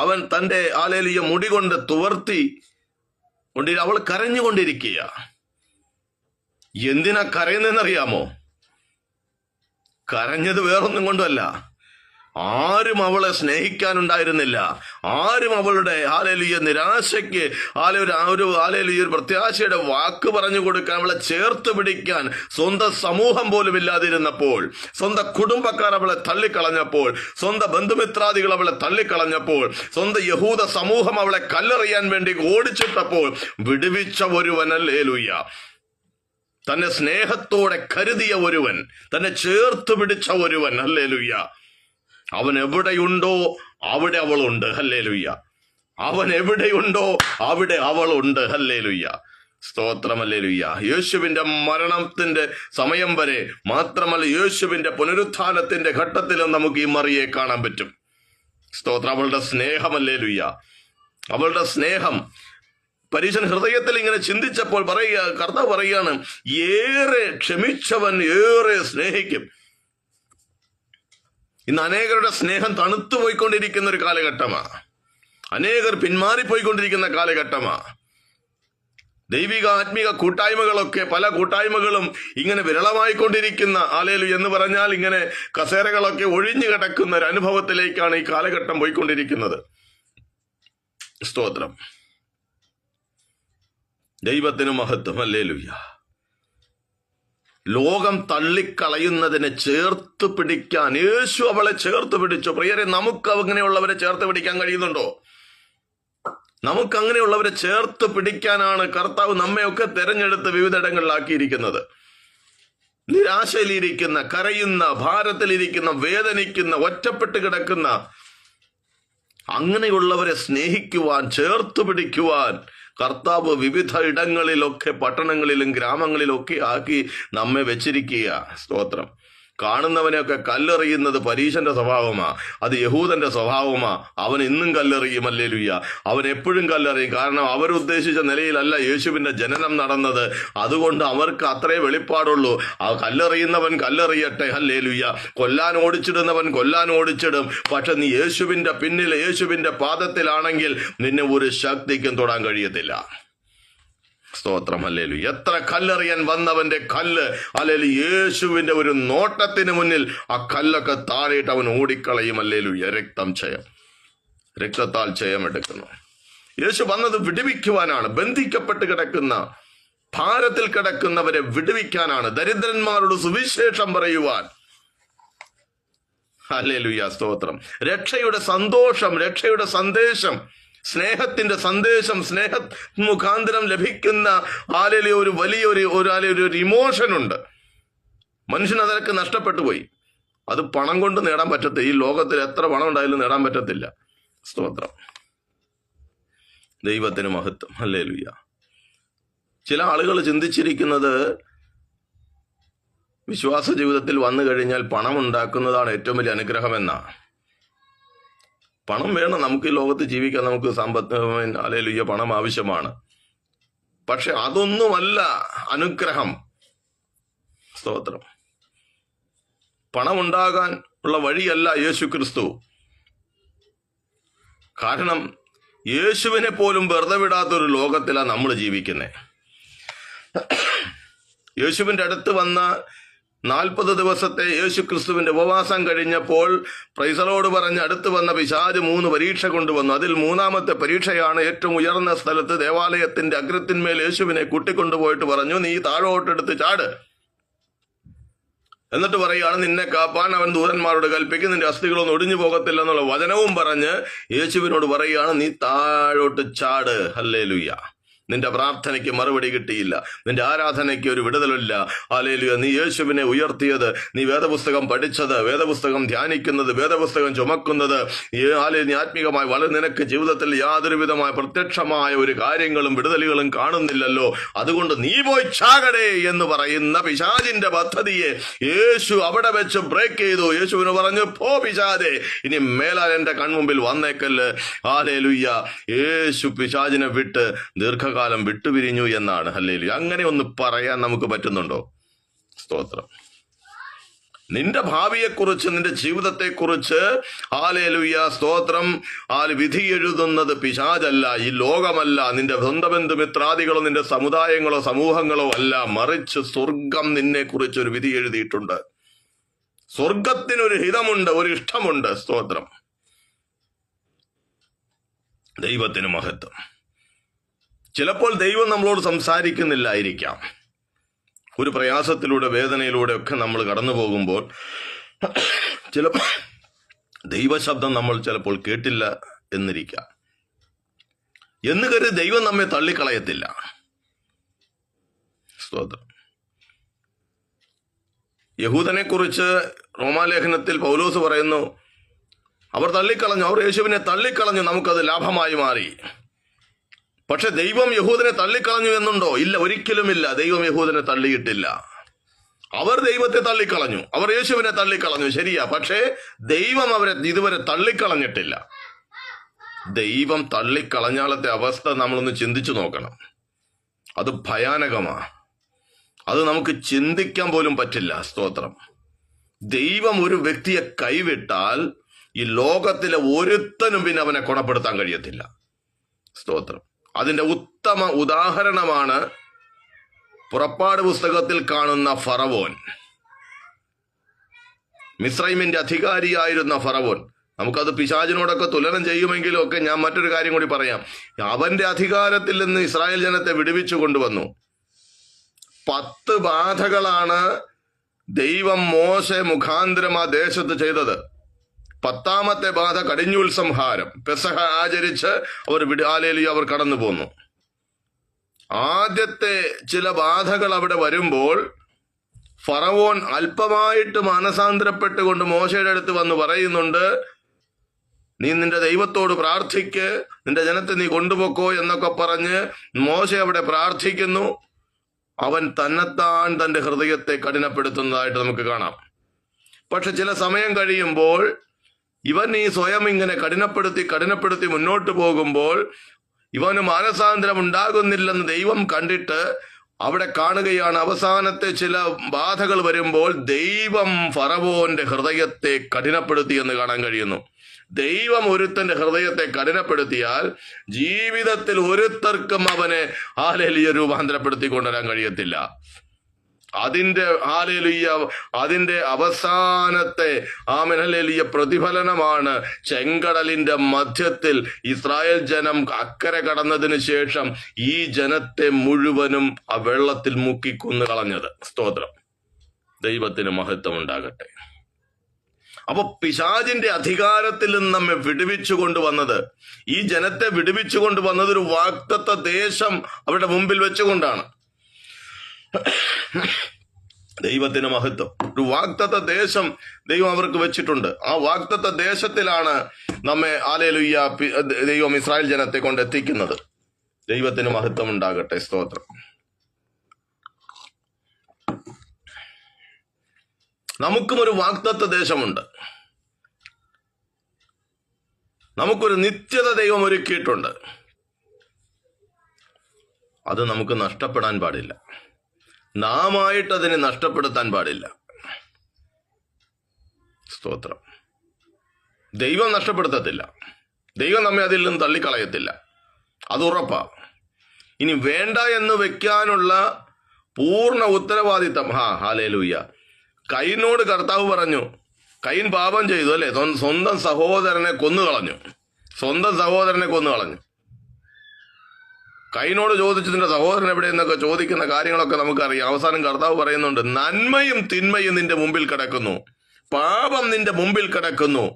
അവൻ തന്റെ മുടി കൊണ്ട് തുവർത്തി അവൾ കരഞ്ഞുകൊണ്ടിരിക്കുക. എന്തിനാ കരയുന്നതെന്നറിയാമോ? കരഞ്ഞത് വേറൊന്നും കൊണ്ടല്ല, ആരും അവളെ സ്നേഹിക്കാനുണ്ടായിരുന്നില്ല. ആരും അവളുടെ നിരാശയ്ക്ക് ഒരു പ്രത്യാശയുടെ വാക്ക് പറഞ്ഞു കൊടുക്കാൻ, അവളെ ചേർത്ത് പിടിക്കാൻ സ്വന്തം സമൂഹം പോലും ഇല്ലാതിരുന്നപ്പോൾ, സ്വന്തം കുടുംബക്കാർ അവളെ തള്ളിക്കളഞ്ഞപ്പോൾ, സ്വന്തം ബന്ധുമിത്രാദികൾ അവളെ തള്ളിക്കളഞ്ഞപ്പോൾ, സ്വന്തം യഹൂദ സമൂഹം അവളെ കല്ലെറിയാൻ വേണ്ടി ഓടിച്ചിട്ടപ്പോൾ വിടുവിച്ച ഒരുവൻ. ഹല്ലേലൂയ. തന്നെ സ്നേഹത്തോടെ കരുതിയ ഒരുവൻ, തന്നെ ചേർത്ത് പിടിച്ച ഒരുവൻ. ഹല്ലേലൂയ. അവൻ എവിടെയുണ്ടോ അവിടെ അവളുണ്ട്. ഹല്ലേലൂയ. അവൻ എവിടെയുണ്ടോ അവിടെ അവളുണ്ട്. ഹല്ലേലൂയ. സ്തോത്രം. ഹല്ലേലൂയ. യേശുവിന്റെ മരണത്തിന്റെ സമയം വരെ മാത്രമല്ല, യേശുവിന്റെ പുനരുത്ഥാനത്തിന്റെ ഘട്ടത്തിലും നമുക്ക് ഈ മറിയെ കാണാൻ പറ്റും. സ്തോത്രം. അവളുടെ സ്നേഹം. ഹല്ലേലൂയ. അവളുടെ സ്നേഹം പരീശൻ ഹൃദയത്തിൽ ഇങ്ങനെ ചിന്തിച്ചപ്പോൾ കർത്താവ് പറയുകയാണ്, ഏറെ ക്ഷമിച്ചവൻ ഏറെ സ്നേഹിക്കും. ഇന്ന് അനേകരുടെ സ്നേഹം തണുത്തു പോയിക്കൊണ്ടിരിക്കുന്ന ഒരു കാലഘട്ടമാണ്. അനേകർ പിന്മാറിപ്പോയിക്കൊണ്ടിരിക്കുന്ന കാലഘട്ടമാണ്. ദൈവിക ആത്മീക കൂട്ടായ്മകളൊക്കെ, പല കൂട്ടായ്മകളും ഇങ്ങനെ വിരളമായിക്കൊണ്ടിരിക്കുന്ന, ഹല്ലേലൂയ എന്ന് പറഞ്ഞാൽ ഇങ്ങനെ കസേരകളൊക്കെ ഒഴിഞ്ഞു കിടക്കുന്ന ഒരു അനുഭവത്തിലേക്കാണ് ഈ കാലഘട്ടം പോയിക്കൊണ്ടിരിക്കുന്നത്. സ്തോത്രം. ദൈവത്തിന് മഹത്വം. ഹല്ലേലൂയ. ലോകം തള്ളിക്കളയുന്നതിനെ ചേർത്ത് പിടിക്കാൻ യേശു അവളെ ചേർത്ത് പിടിച്ചു. പ്രിയരെ, നമുക്ക് അങ്ങനെയുള്ളവരെ ചേർത്ത് പിടിക്കാൻ കഴിയുന്നുണ്ടോ? നമുക്ക് അങ്ങനെയുള്ളവരെ ചേർത്ത് പിടിക്കാനാണ് കർത്താവ് നമ്മയൊക്കെ തെരഞ്ഞെടുത്ത് വിവിധയിടങ്ങളിലാക്കിയിരിക്കുന്നത്. നിരാശയിലിരിക്കുന്ന, കരയുന്ന, ഭാരത്തിലിരിക്കുന്ന, വേദനിക്കുന്ന, ഒറ്റപ്പെട്ട് കിടക്കുന്ന അങ്ങനെയുള്ളവരെ സ്നേഹിക്കുവാൻ, ചേർത്ത് പിടിക്കുവാൻ കർത്താവ് വിവിധ ഇടങ്ങളിലൊക്കെ, പട്ടണങ്ങളിലും ഗ്രാമങ്ങളിലൊക്കെ ആക്കി നമ്മെ വെച്ചിരിക്കുക. സ്തോത്രം. കാണുന്നവനെയൊക്കെ കല്ലെറിയുന്നത് പരീശന്റെ സ്വഭാവമാ, അത് യഹൂദന്റെ സ്വഭാവമാ. അവൻ ഇന്നും കല്ലെറിയും. ഹല്ലേലൂയ. അവൻ എപ്പോഴും കല്ലെറിയും. കാരണം അവരുദ്ദേശിച്ച നിലയിലല്ല യേശുവിന്റെ ജനനം നടന്നത്. അതുകൊണ്ട് അവർക്ക് അത്രേ വെളിപ്പാടുള്ളൂ. ആ കല്ലെറിയുന്നവൻ കല്ലെറിയട്ടെ. ഹല്ലേലൂയ. കൊല്ലാൻ ഓടിച്ചിടുന്നവൻ കൊല്ലാൻ ഓടിച്ചിടും. പക്ഷെ നീ യേശുവിന്റെ പിന്നിൽ, യേശുവിന്റെ പാദത്തിലാണെങ്കിൽ നിന്നെ ഒരു ശക്തിക്കും തൊടാൻ കഴിയത്തില്ല. സ്തോത്രം. ഹല്ലേലൂയ. എത്ര കല്ലെറിയാൻ വന്നവന്റെ കല്ല്, ഹല്ലേലൂയ, യേശുവിന്റെ ഒരു നോട്ടത്തിന് മുന്നിൽ ആ കല്ലൊക്കെ താഴെയിട്ട് അവൻ ഓടിക്കളയും. ഹല്ലേലൂയ. രക്തത്താൽ ജയമെടുക്കുന്നു. യേശു വന്നത് വിടുവിക്കുവാനാണ്. ബന്ധിക്കപ്പെട്ട് കിടക്കുന്ന, ഭാരത്തിൽ കിടക്കുന്നവരെ വിടുവിക്കാനാണ്. ദരിദ്രന്മാരോട് സുവിശേഷം പറയുവാൻ. ഹല്ലേലൂയ. സ്തോത്രം. രക്ഷയുടെ സന്തോഷം, രക്ഷയുടെ സന്ദേശം, സ്നേഹത്തിന്റെ സന്ദേശം, സ്നേഹ മുഖാന്തരം ലഭിക്കുന്ന ഒരു വലിയൊരു ഇമോഷൻ ഉണ്ട്. മനുഷ്യൻ അതൊക്കെ നഷ്ടപ്പെട്ടു പോയി. അത് പണം കൊണ്ട് നേടാൻ പറ്റത്തില്ല. ഈ ലോകത്തിൽ എത്ര പണം ഉണ്ടായാലും നേടാൻ പറ്റത്തില്ല. സ്തോത്രം. ദൈവത്തിന് മഹത്വം. ഹല്ലേലൂയ. ചില ആളുകൾ ചിന്തിച്ചിരിക്കുന്നത് വിശ്വാസ ജീവിതത്തിൽ വന്നു കഴിഞ്ഞാൽ പണം ഉണ്ടാക്കുന്നതാണ് ഏറ്റവും വലിയ അനുഗ്രഹമെന്നാണ്. പണം വേണം, നമുക്ക് ഈ ലോകത്ത് ജീവിക്കാൻ. നമുക്ക് സമ്പത്ത്, ഹല്ലേലൂയ, പണം ആവശ്യമാണ്. പക്ഷെ അതൊന്നുമല്ല അനുഗ്രഹം. സ്തോത്രം. പണമുണ്ടാകാൻ ഉള്ള വഴിയല്ല യേശു ക്രിസ്തു. കാരണം യേശുവിനെ പോലും വെറുതെ വിടാത്തൊരു ലോകത്തിലാണ് നമ്മൾ ജീവിക്കുന്നത്. യേശുവിന്റെ അടുത്ത് വന്ന 40 ദിവസത്തെ യേശു ക്രിസ്തുവിന്റെ ഉപവാസം കഴിഞ്ഞപ്പോൾ പ്രൈസലോട് പറഞ്ഞ് അടുത്ത് വന്ന പിശാച് 3 പരീക്ഷ കൊണ്ടുവന്നു. അതിൽ 3-ാമത്തെ പരീക്ഷയാണ് ഏറ്റവും ഉയർന്ന സ്ഥലത്ത് ദേവാലയത്തിന്റെ അഗ്രത്തിന്മേൽ യേശുവിനെ കൂട്ടിക്കൊണ്ടുപോയിട്ട് പറഞ്ഞു, നീ താഴോട്ടെടുത്ത് ചാട്. എന്നിട്ട് പറയുകയാണ്, നിന്നെ കാപ്പാൻ അവൻ ദൂതന്മാരോട് കൽപ്പിക്കും, നിന്റെ അസ്ഥികളൊന്നും ഒടിഞ്ഞു പോകത്തില്ല എന്നുള്ള വചനവും പറഞ്ഞ് യേശുവിനോട് പറയുകയാണ്, നീ താഴോട്ട് ചാട്. ഹല്ലേലൂയ. നിന്റെ പ്രാർത്ഥനയ്ക്ക് മറുപടി കിട്ടിയില്ല, നിന്റെ ആരാധനയ്ക്ക് ഒരു വിടുതലില്ല. ഹല്ലേലൂയ. നീ യേശുവിനെ ഉയർത്തിയത്, നീ വേദപുസ്തകം പഠിച്ചത്, വേദപുസ്തകം ധ്യാനിക്കുന്നത്, വേദപുസ്തകം ചുമക്കുന്നത്, നീ ആത്മീകമായി വളരെ നിനക്ക് ജീവിതത്തിൽ യാതൊരു വിധമായ പ്രത്യക്ഷമായ ഒരു കാര്യങ്ങളും വിടുതലുകളും കാണുന്നില്ലല്ലോ, അതുകൊണ്ട് നീ പോയി ചാകടേ എന്ന് പറയുന്ന പിശാചിന്റെ പദ്ധതിയെ യേശു അവിടെ വെച്ച് ബ്രേക്ക് ചെയ്തു. യേശുവിന് പറഞ്ഞു, പോ പിശാചേ, ഇനി മേലാൽ എന്റെ കൺമുമ്പിൽ വന്നേക്കല്ല്. ഹല്ലേലൂയ. യേശു പിശാചിനെ വിട്ട് ദീർഘകാലം വിട്ടുപിരിഞ്ഞു എന്നാണ്. ഹല്ലേലൂയ. അങ്ങനെ ഒന്ന് പറയാൻ നമുക്ക് പറ്റുന്നുണ്ടോ? സ്തോത്രം. നിന്റെ ഭാവിയെക്കുറിച്ച്, നിന്റെ ജീവിതത്തെക്കുറിച്ച്, ഹല്ലേലൂയ, സ്തോത്രം, വിധി എഴുതുന്നത് പിശാചല്ല, ഈ ലോകമല്ല, നിന്റെ സ്വന്തം ബന്ധുമിത്രാദികളോ നിന്റെ സമുദായങ്ങളോ സമൂഹങ്ങളോ അല്ല, മറിച്ച് സ്വർഗം നിന്നെ കുറിച്ച് ഒരു വിധി എഴുതിയിട്ടുണ്ട്. സ്വർഗത്തിനൊരു ഹിതമുണ്ട്, ഒരു ഇഷ്ടമുണ്ട്. സ്തോത്രം. ദൈവത്തിന് മഹത്വം. ചിലപ്പോൾ ദൈവം നമ്മളോട് സംസാരിക്കുന്നില്ലായിരിക്കാം. ഒരു പ്രയാസത്തിലൂടെ, വേദനയിലൂടെ ഒക്കെ നമ്മൾ കടന്നു പോകുമ്പോൾ ചിലപ്പോൾ ദൈവശബ്ദം നമ്മൾ ചിലപ്പോൾ കേട്ടില്ല എന്നിരിക്കാം. എന്ന് കരുതി ദൈവം നമ്മെ തള്ളിക്കളയത്തില്ല. സ്തോത്രം. യഹൂദനെ കുറിച്ച് റോമാലേഖനത്തിൽ പൗലോസ് പറയുന്നു, അവർ തള്ളിക്കളഞ്ഞു, അവർ യേശുവിനെ തള്ളിക്കളഞ്ഞു, നമുക്കത് ലാഭമായി മാറി. പക്ഷെ ദൈവം യഹൂദനെ തള്ളിക്കളഞ്ഞു എന്നുണ്ടോ? ഇല്ല, ഒരിക്കലുമില്ല. ദൈവം യഹൂദനെ തള്ളിയിട്ടില്ല. അവർ ദൈവത്തെ തള്ളിക്കളഞ്ഞു, അവർ യേശുവിനെ തള്ളിക്കളഞ്ഞു, ശരിയാ. പക്ഷേ ദൈവം അവരെ ഇതുവരെ തള്ളിക്കളഞ്ഞിട്ടില്ല. ദൈവം തള്ളിക്കളഞ്ഞാലത്തെ അവസ്ഥ നമ്മളൊന്ന് ചിന്തിച്ചു നോക്കണം. അത് ഭയാനകമാണ്. അത് നമുക്ക് ചിന്തിക്കാൻ പോലും പറ്റില്ല. സ്തോത്രം. ദൈവം ഒരു വ്യക്തിയെ കൈവിട്ടാൽ ഈ ലോകത്തിലെ ഒരുത്തനും പിന്നെ അവനെ ഗുണപ്പെടുത്താൻ കഴിയത്തില്ല. സ്തോത്രം. അതിൻ്റെ ഉത്തമ ഉദാഹരണമാണ് പുറപ്പാട് പുസ്തകത്തിൽ കാണുന്ന ഫറവോൻ. മിസ്രൈമിന്റെ അധികാരിയായിരുന്ന ഫറവോൻ. നമുക്കത് പിശാചിനോടൊക്കെ തുലനം ചെയ്യുമെങ്കിലും ഒക്കെ ഞാൻ മറ്റൊരു കാര്യം കൂടി പറയാം. അവന്റെ അധികാരത്തിൽ നിന്ന് ഇസ്രായേൽ ജനത്തെ വിടുവിച്ചു കൊണ്ടുവന്നു. 10 ബാധകളാണ് ദൈവം മോശെ മുഖാന്തരം ആ ദേശത്ത് ചെയ്തത്. 10ാമത്തെ ബാധ കടിഞ്ഞൂൽ സംഹാരം. പെസഹ ആചരിച്ച് അവർ കടന്നു പോന്നു. ആദ്യത്തെ ചില ബാധകൾ അവിടെ വരുമ്പോൾ ഫറവോൻ അല്പമായിട്ട് മാനസാന്തരപ്പെട്ടുകൊണ്ട് മോശയുടെ അടുത്ത് വന്ന് പറയുന്നുണ്ട്, നീ നിന്റെ ദൈവത്തോട് പ്രാർത്ഥിക്ക്, നിന്റെ ജനത്തെ നീ കൊണ്ടുപോക്കോ എന്നൊക്കെ പറഞ്ഞ് മോശ അവിടെ പ്രാർത്ഥിക്കുന്നു. അവൻ തന്നെത്താൻ തന്റെ ഹൃദയത്തെ കഠിനപ്പെടുത്തുന്നതായിട്ട് നമുക്ക് കാണാം. പക്ഷെ ചില സമയം കഴിയുമ്പോൾ ഇവൻ ഈ സ്വയം ഇങ്ങനെ കഠിനപ്പെടുത്തി മുന്നോട്ട് പോകുമ്പോൾ ഇവന് മാനസാന്തരം ഉണ്ടാകുന്നില്ലെന്ന് ദൈവം കണ്ടിട്ട് അവിടെ കാണുകയാണ്. അവസാനത്തെ ചില ബാധകൾ വരുമ്പോൾ ദൈവം ഫറവോന്റെ ഹൃദയത്തെ കഠിനപ്പെടുത്തി എന്ന് കാണാൻ കഴിയുന്നു. ദൈവം ഒരുത്തന്റെ ഹൃദയത്തെ കഠിനപ്പെടുത്തിയാൽ ജീവിതത്തിൽ ഒരുത്തർക്കും അവനെ ഹല്ലേലൂയ രൂപാന്തരപ്പെടുത്തി കൊണ്ടുവരാൻ കഴിയത്തില്ല. അതിന്റെ അവസാനത്തെ ഹല്ലേലൂയ പ്രതിഫലനമാണ് ചെങ്കടലിന്റെ മധ്യത്തിൽ ഇസ്രായേൽ ജനം അക്കരെ കടന്നതിന് ശേഷം ഈ ജനത്തെ മുഴുവനും ആ വെള്ളത്തിൽ മുക്കി കൊന്നു കളഞ്ഞത്. സ്തോത്രം, ദൈവത്തിന് മഹത്വം ഉണ്ടാകട്ടെ. അപ്പൊ പിശാചിന്റെ അധികാരത്തിൽ നിന്ന് നമ്മെ വിടുവിച്ചു കൊണ്ടുവന്നത്, ഈ ജനത്തെ വിടുവിച്ചു കൊണ്ടുവന്നത് ഒരു വാഗ്ദത്ത ദേശം അവരുടെ മുമ്പിൽ വെച്ചുകൊണ്ടാണ്. ദൈവത്തിന് മഹത്വം. ഒരു വാഗ്ദത്ത ദേശം ദൈവം അവർക്ക് വെച്ചിട്ടുണ്ട്. ആ വാഗ്ദത്ത ദേശത്തിലാണ് നമ്മെ ഹല്ലേലൂയ ദൈവം ഇസ്രായേൽ ജനത്തെ കൊണ്ട് എത്തിക്കുന്നത്. ദൈവത്തിന് മഹത്വം ഉണ്ടാകട്ടെ. സ്തോത്രം. നമുക്കും ഒരു വാഗ്ദത്ത ദേശമുണ്ട്. നമുക്കൊരു നിത്യത ദൈവം ഒരുക്കിയിട്ടുണ്ട്. അത് നമുക്ക് നഷ്ടപ്പെടാൻ പാടില്ല. നാമായിട്ട് അതിനെ നഷ്ടപ്പെടുത്താൻ പാടില്ല. സ്തോത്രം. ദൈവം നഷ്ടപ്പെടുത്തത്തില്ല. ദൈവം നമ്മെ അതിൽ നിന്ന് തള്ളിക്കളയത്തില്ല. അത് ഉറപ്പാ. ഇനി വേണ്ട എന്ന് വെക്കാനുള്ള പൂർണ്ണ ഉത്തരവാദിത്തം ഹല്ലേലൂയ കയീനോട് കർത്താവ് പറഞ്ഞു. കയീൻ പാപം ചെയ്തു, അല്ലേ? സ്വന്തം സഹോദരനെ കൊന്നുകളഞ്ഞു. കയീനോട് ചോദിച്ചു, നിന്റെ സഹോദരൻ എവിടെ എന്നൊക്കെ ചോദിക്കുന്ന കാര്യങ്ങളൊക്കെ നമുക്കറിയാം. അവസാനം കർത്താവ് പറയുന്നുണ്ട്, നന്മയും തിന്മയും നിന്റെ മുമ്പിൽ കിടക്കുന്നു, പാപം നിന്റെ മുമ്പിൽ കിടക്കുന്നു.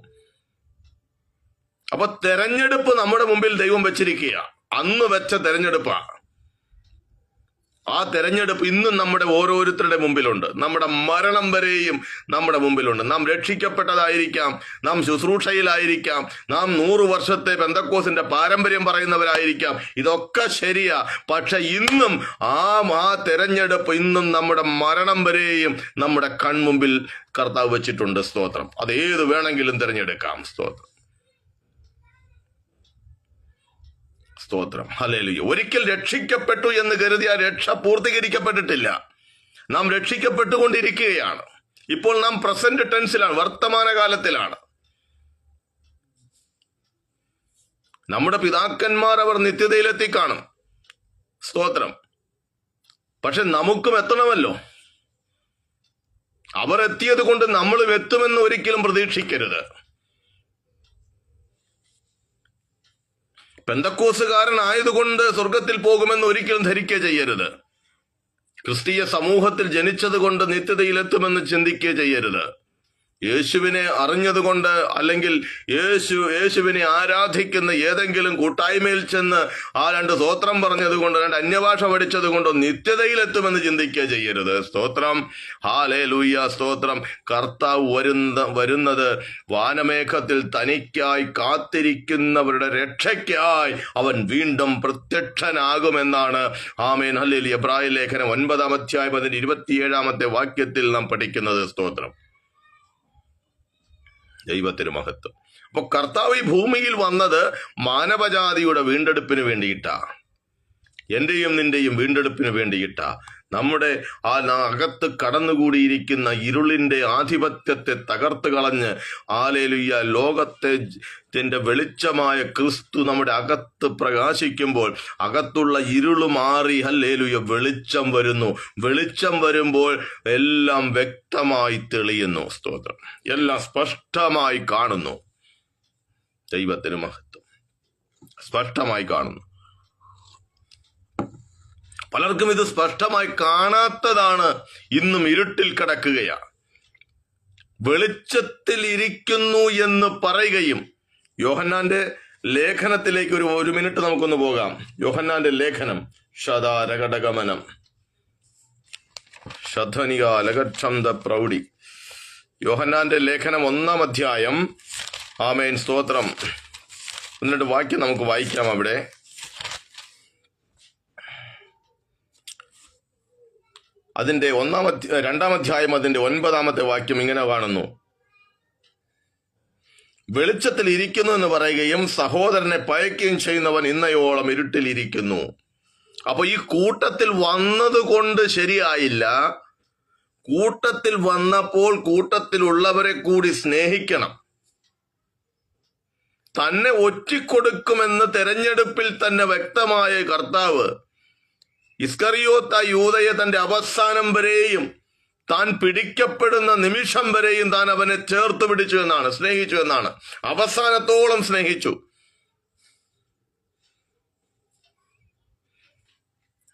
അപ്പൊ തെരഞ്ഞെടുപ്പ് നമ്മുടെ മുമ്പിൽ ദൈവം വെച്ചിരിക്കുക. അന്ന് വെച്ച തെരഞ്ഞെടുപ്പാ. ആ തെരഞ്ഞെടുപ്പ് ഇന്നും നമ്മുടെ ഓരോരുത്തരുടെ മുമ്പിലുണ്ട്. നമ്മുടെ മരണം വരെയും നമ്മുടെ മുമ്പിലുണ്ട്. നാം രക്ഷിക്കപ്പെട്ടതായിരിക്കാം, നാം ശുശ്രൂഷയിലായിരിക്കാം, നാം 100 വർഷത്തെ പെന്തക്കോസിന്റെ പാരമ്പര്യം പറയുന്നവരായിരിക്കാം. ഇതൊക്കെ ശരിയാ. പക്ഷെ ഇന്നും ആ തെരഞ്ഞെടുപ്പ് ഇന്നും നമ്മുടെ മരണം വരെയും നമ്മുടെ കൺമുമ്പിൽ കർത്താവ് വെച്ചിട്ടുണ്ട്. സ്തോത്രം. അതേത് വേണമെങ്കിലും തിരഞ്ഞെടുക്കാം. സ്തോത്രം. സ്തോത്രം. ഹല്ലേലൂയ. ഒരിക്കൽ രക്ഷിക്കപ്പെട്ടു എന്ന് കരുതി ആ രക്ഷ പൂർത്തീകരിക്കപ്പെട്ടിട്ടില്ല. നാം രക്ഷിക്കപ്പെട്ടുകൊണ്ടിരിക്കുകയാണ്. ഇപ്പോൾ നാം പ്രസന്റ് ടെൻസിലാണ്, വർത്തമാനകാലത്തിലാണ്. നമ്മുടെ പിതാക്കന്മാർ അവർ നിത്യതയിലെത്തി കാണും. സ്തോത്രം. പക്ഷെ നമുക്കും എത്തണമല്ലോ. അവർ എത്തിയത് കൊണ്ട് നമ്മളും എത്തുമെന്ന് ഒരിക്കലും പ്രതീക്ഷിക്കരുത്. പെന്തക്കോസുകാരനായതുകൊണ്ട് സ്വർഗത്തിൽ പോകുമെന്ന് ഒരിക്കലും ധരിക്കുക ചെയ്യരുത്. ക്രിസ്തീയ സമൂഹത്തിൽ ജനിച്ചത് കൊണ്ട് നിത്യതയിലെത്തുമെന്ന് ചിന്തിക്കുക ചെയ്യരുത്. യേശുവിനെ അറിഞ്ഞതുകൊണ്ട് അല്ലെങ്കിൽ യേശുവിനെ ആരാധിക്കുന്ന ഏതെങ്കിലും കൂട്ടായ്മയിൽ ചെന്ന് ആ 2 സ്തോത്രം പറഞ്ഞതുകൊണ്ട് 2 അന്യഭാഷ പഠിച്ചത് കൊണ്ടോ നിത്യതയിലെത്തുമെന്ന് ചിന്തിക്കുക ചെയ്യരുത്. സ്തോത്രം. ഹല്ലേലൂയ. സ്തോത്രം. കർത്താവ് വരുന്നത് വാനമേഘത്തിൽ തനിക്കായി കാത്തിരിക്കുന്നവരുടെ രക്ഷയ്ക്കായി അവൻ വീണ്ടും പ്രത്യക്ഷനാകുമെന്നാണ് ആമേൻ ഹല്ലേലൂയ എബ്രായ ലേഖനം 9-ാം അധ്യായം 27-ാമത്തെ വാക്യത്തിൽ നാം പഠിക്കുന്നത്. സ്തോത്രം. ദൈവത്തിന് മഹത്വം. അപ്പൊ കർത്താവ് ഈ ഭൂമിയിൽ വന്നത് മാനവജാതിയുടെ വീണ്ടെടുപ്പിന് വേണ്ടിയിട്ടാ, എന്റെയും നിന്റെയും വീണ്ടെടുപ്പിന് വേണ്ടിയിട്ടാ. നമ്മുടെ ആ അകത്ത് കടന്നുകൂടിയിരിക്കുന്ന ഇരുളിന്റെ ആധിപത്യത്തെ തകർത്ത് കളഞ്ഞ് ഹല്ലേലൂയ ലോകത്തിന്റെ വെളിച്ചമായ ക്രിസ്തു നമ്മുടെ അകത്ത് പ്രകാശിക്കുമ്പോൾ അകത്തുള്ള ഇരുള് മാറി ഹല്ലേലൂയ വെളിച്ചം വരുന്നു. വെളിച്ചം വരുമ്പോൾ എല്ലാം വ്യക്തമായി തെളിയുന്നു. സ്തോത്രം. എല്ലാം സ്പഷ്ടമായി കാണുന്നു. ദൈവത്തിന് മഹത്വം. സ്പഷ്ടമായി കാണുന്നു. പലർക്കും ഇത് സ്പഷ്ടമായി കാണാത്തതാണ്. ഇന്നും ഇരുട്ടിൽ കിടക്കുകയാണ്. വെളിച്ചത്തിൽ ഇരിക്കുന്നു എന്ന് പറയുകയും, യോഹന്നാന്റെ ലേഖനത്തിലേക്ക് ഒരു മിനിറ്റ് നമുക്കൊന്ന് പോകാം. യോഹന്നാന്റെ ലേഖനം ശതാരകടകമനം ശധനികാലകക്ഷന്ത പ്രൗഢി. യോഹന്നാന്റെ ലേഖനം 1-ാം അധ്യായം. ആമേൻ, സ്തോത്രം. 1-2 വാക്യം നമുക്ക് വായിക്കാം. അവിടെ 2-ാം അധ്യായം 9-ാമത്തെ വാക്യം ഇങ്ങനെ കാണുന്നു: വെളിച്ചത്തിൽ ഇരിക്കുന്നു എന്ന് പറയുകയും സഹോദരനെ പയക്കുകയും ചെയ്യുന്നവൻ ഇന്നയോളം ഇരുട്ടിൽ ഇരിക്കുന്നു. അപ്പൊ ഈ കൂട്ടത്തിൽ വന്നതുകൊണ്ട് ശരിയായില്ല. കൂട്ടത്തിൽ വന്നപ്പോൾ കൂട്ടത്തിലുള്ളവരെ കൂടി സ്നേഹിക്കണം. തന്നെ ഒറ്റിക്കൊടുക്കുമെന്ന് തെരഞ്ഞെടുപ്പിൽ തന്നെ വ്യക്തമായ കർത്താവ് ഇസ്കറിയോത്ത യൂദയെ തന്റെ അവസാനം വരെയും, താൻ പിടിക്കപ്പെടുന്ന നിമിഷം വരെയും താൻ അവനെ ചേർത്ത് പിടിച്ചു എന്നാണ്, സ്നേഹിച്ചു എന്നാണ്. അവസാനത്തോളം സ്നേഹിച്ചു.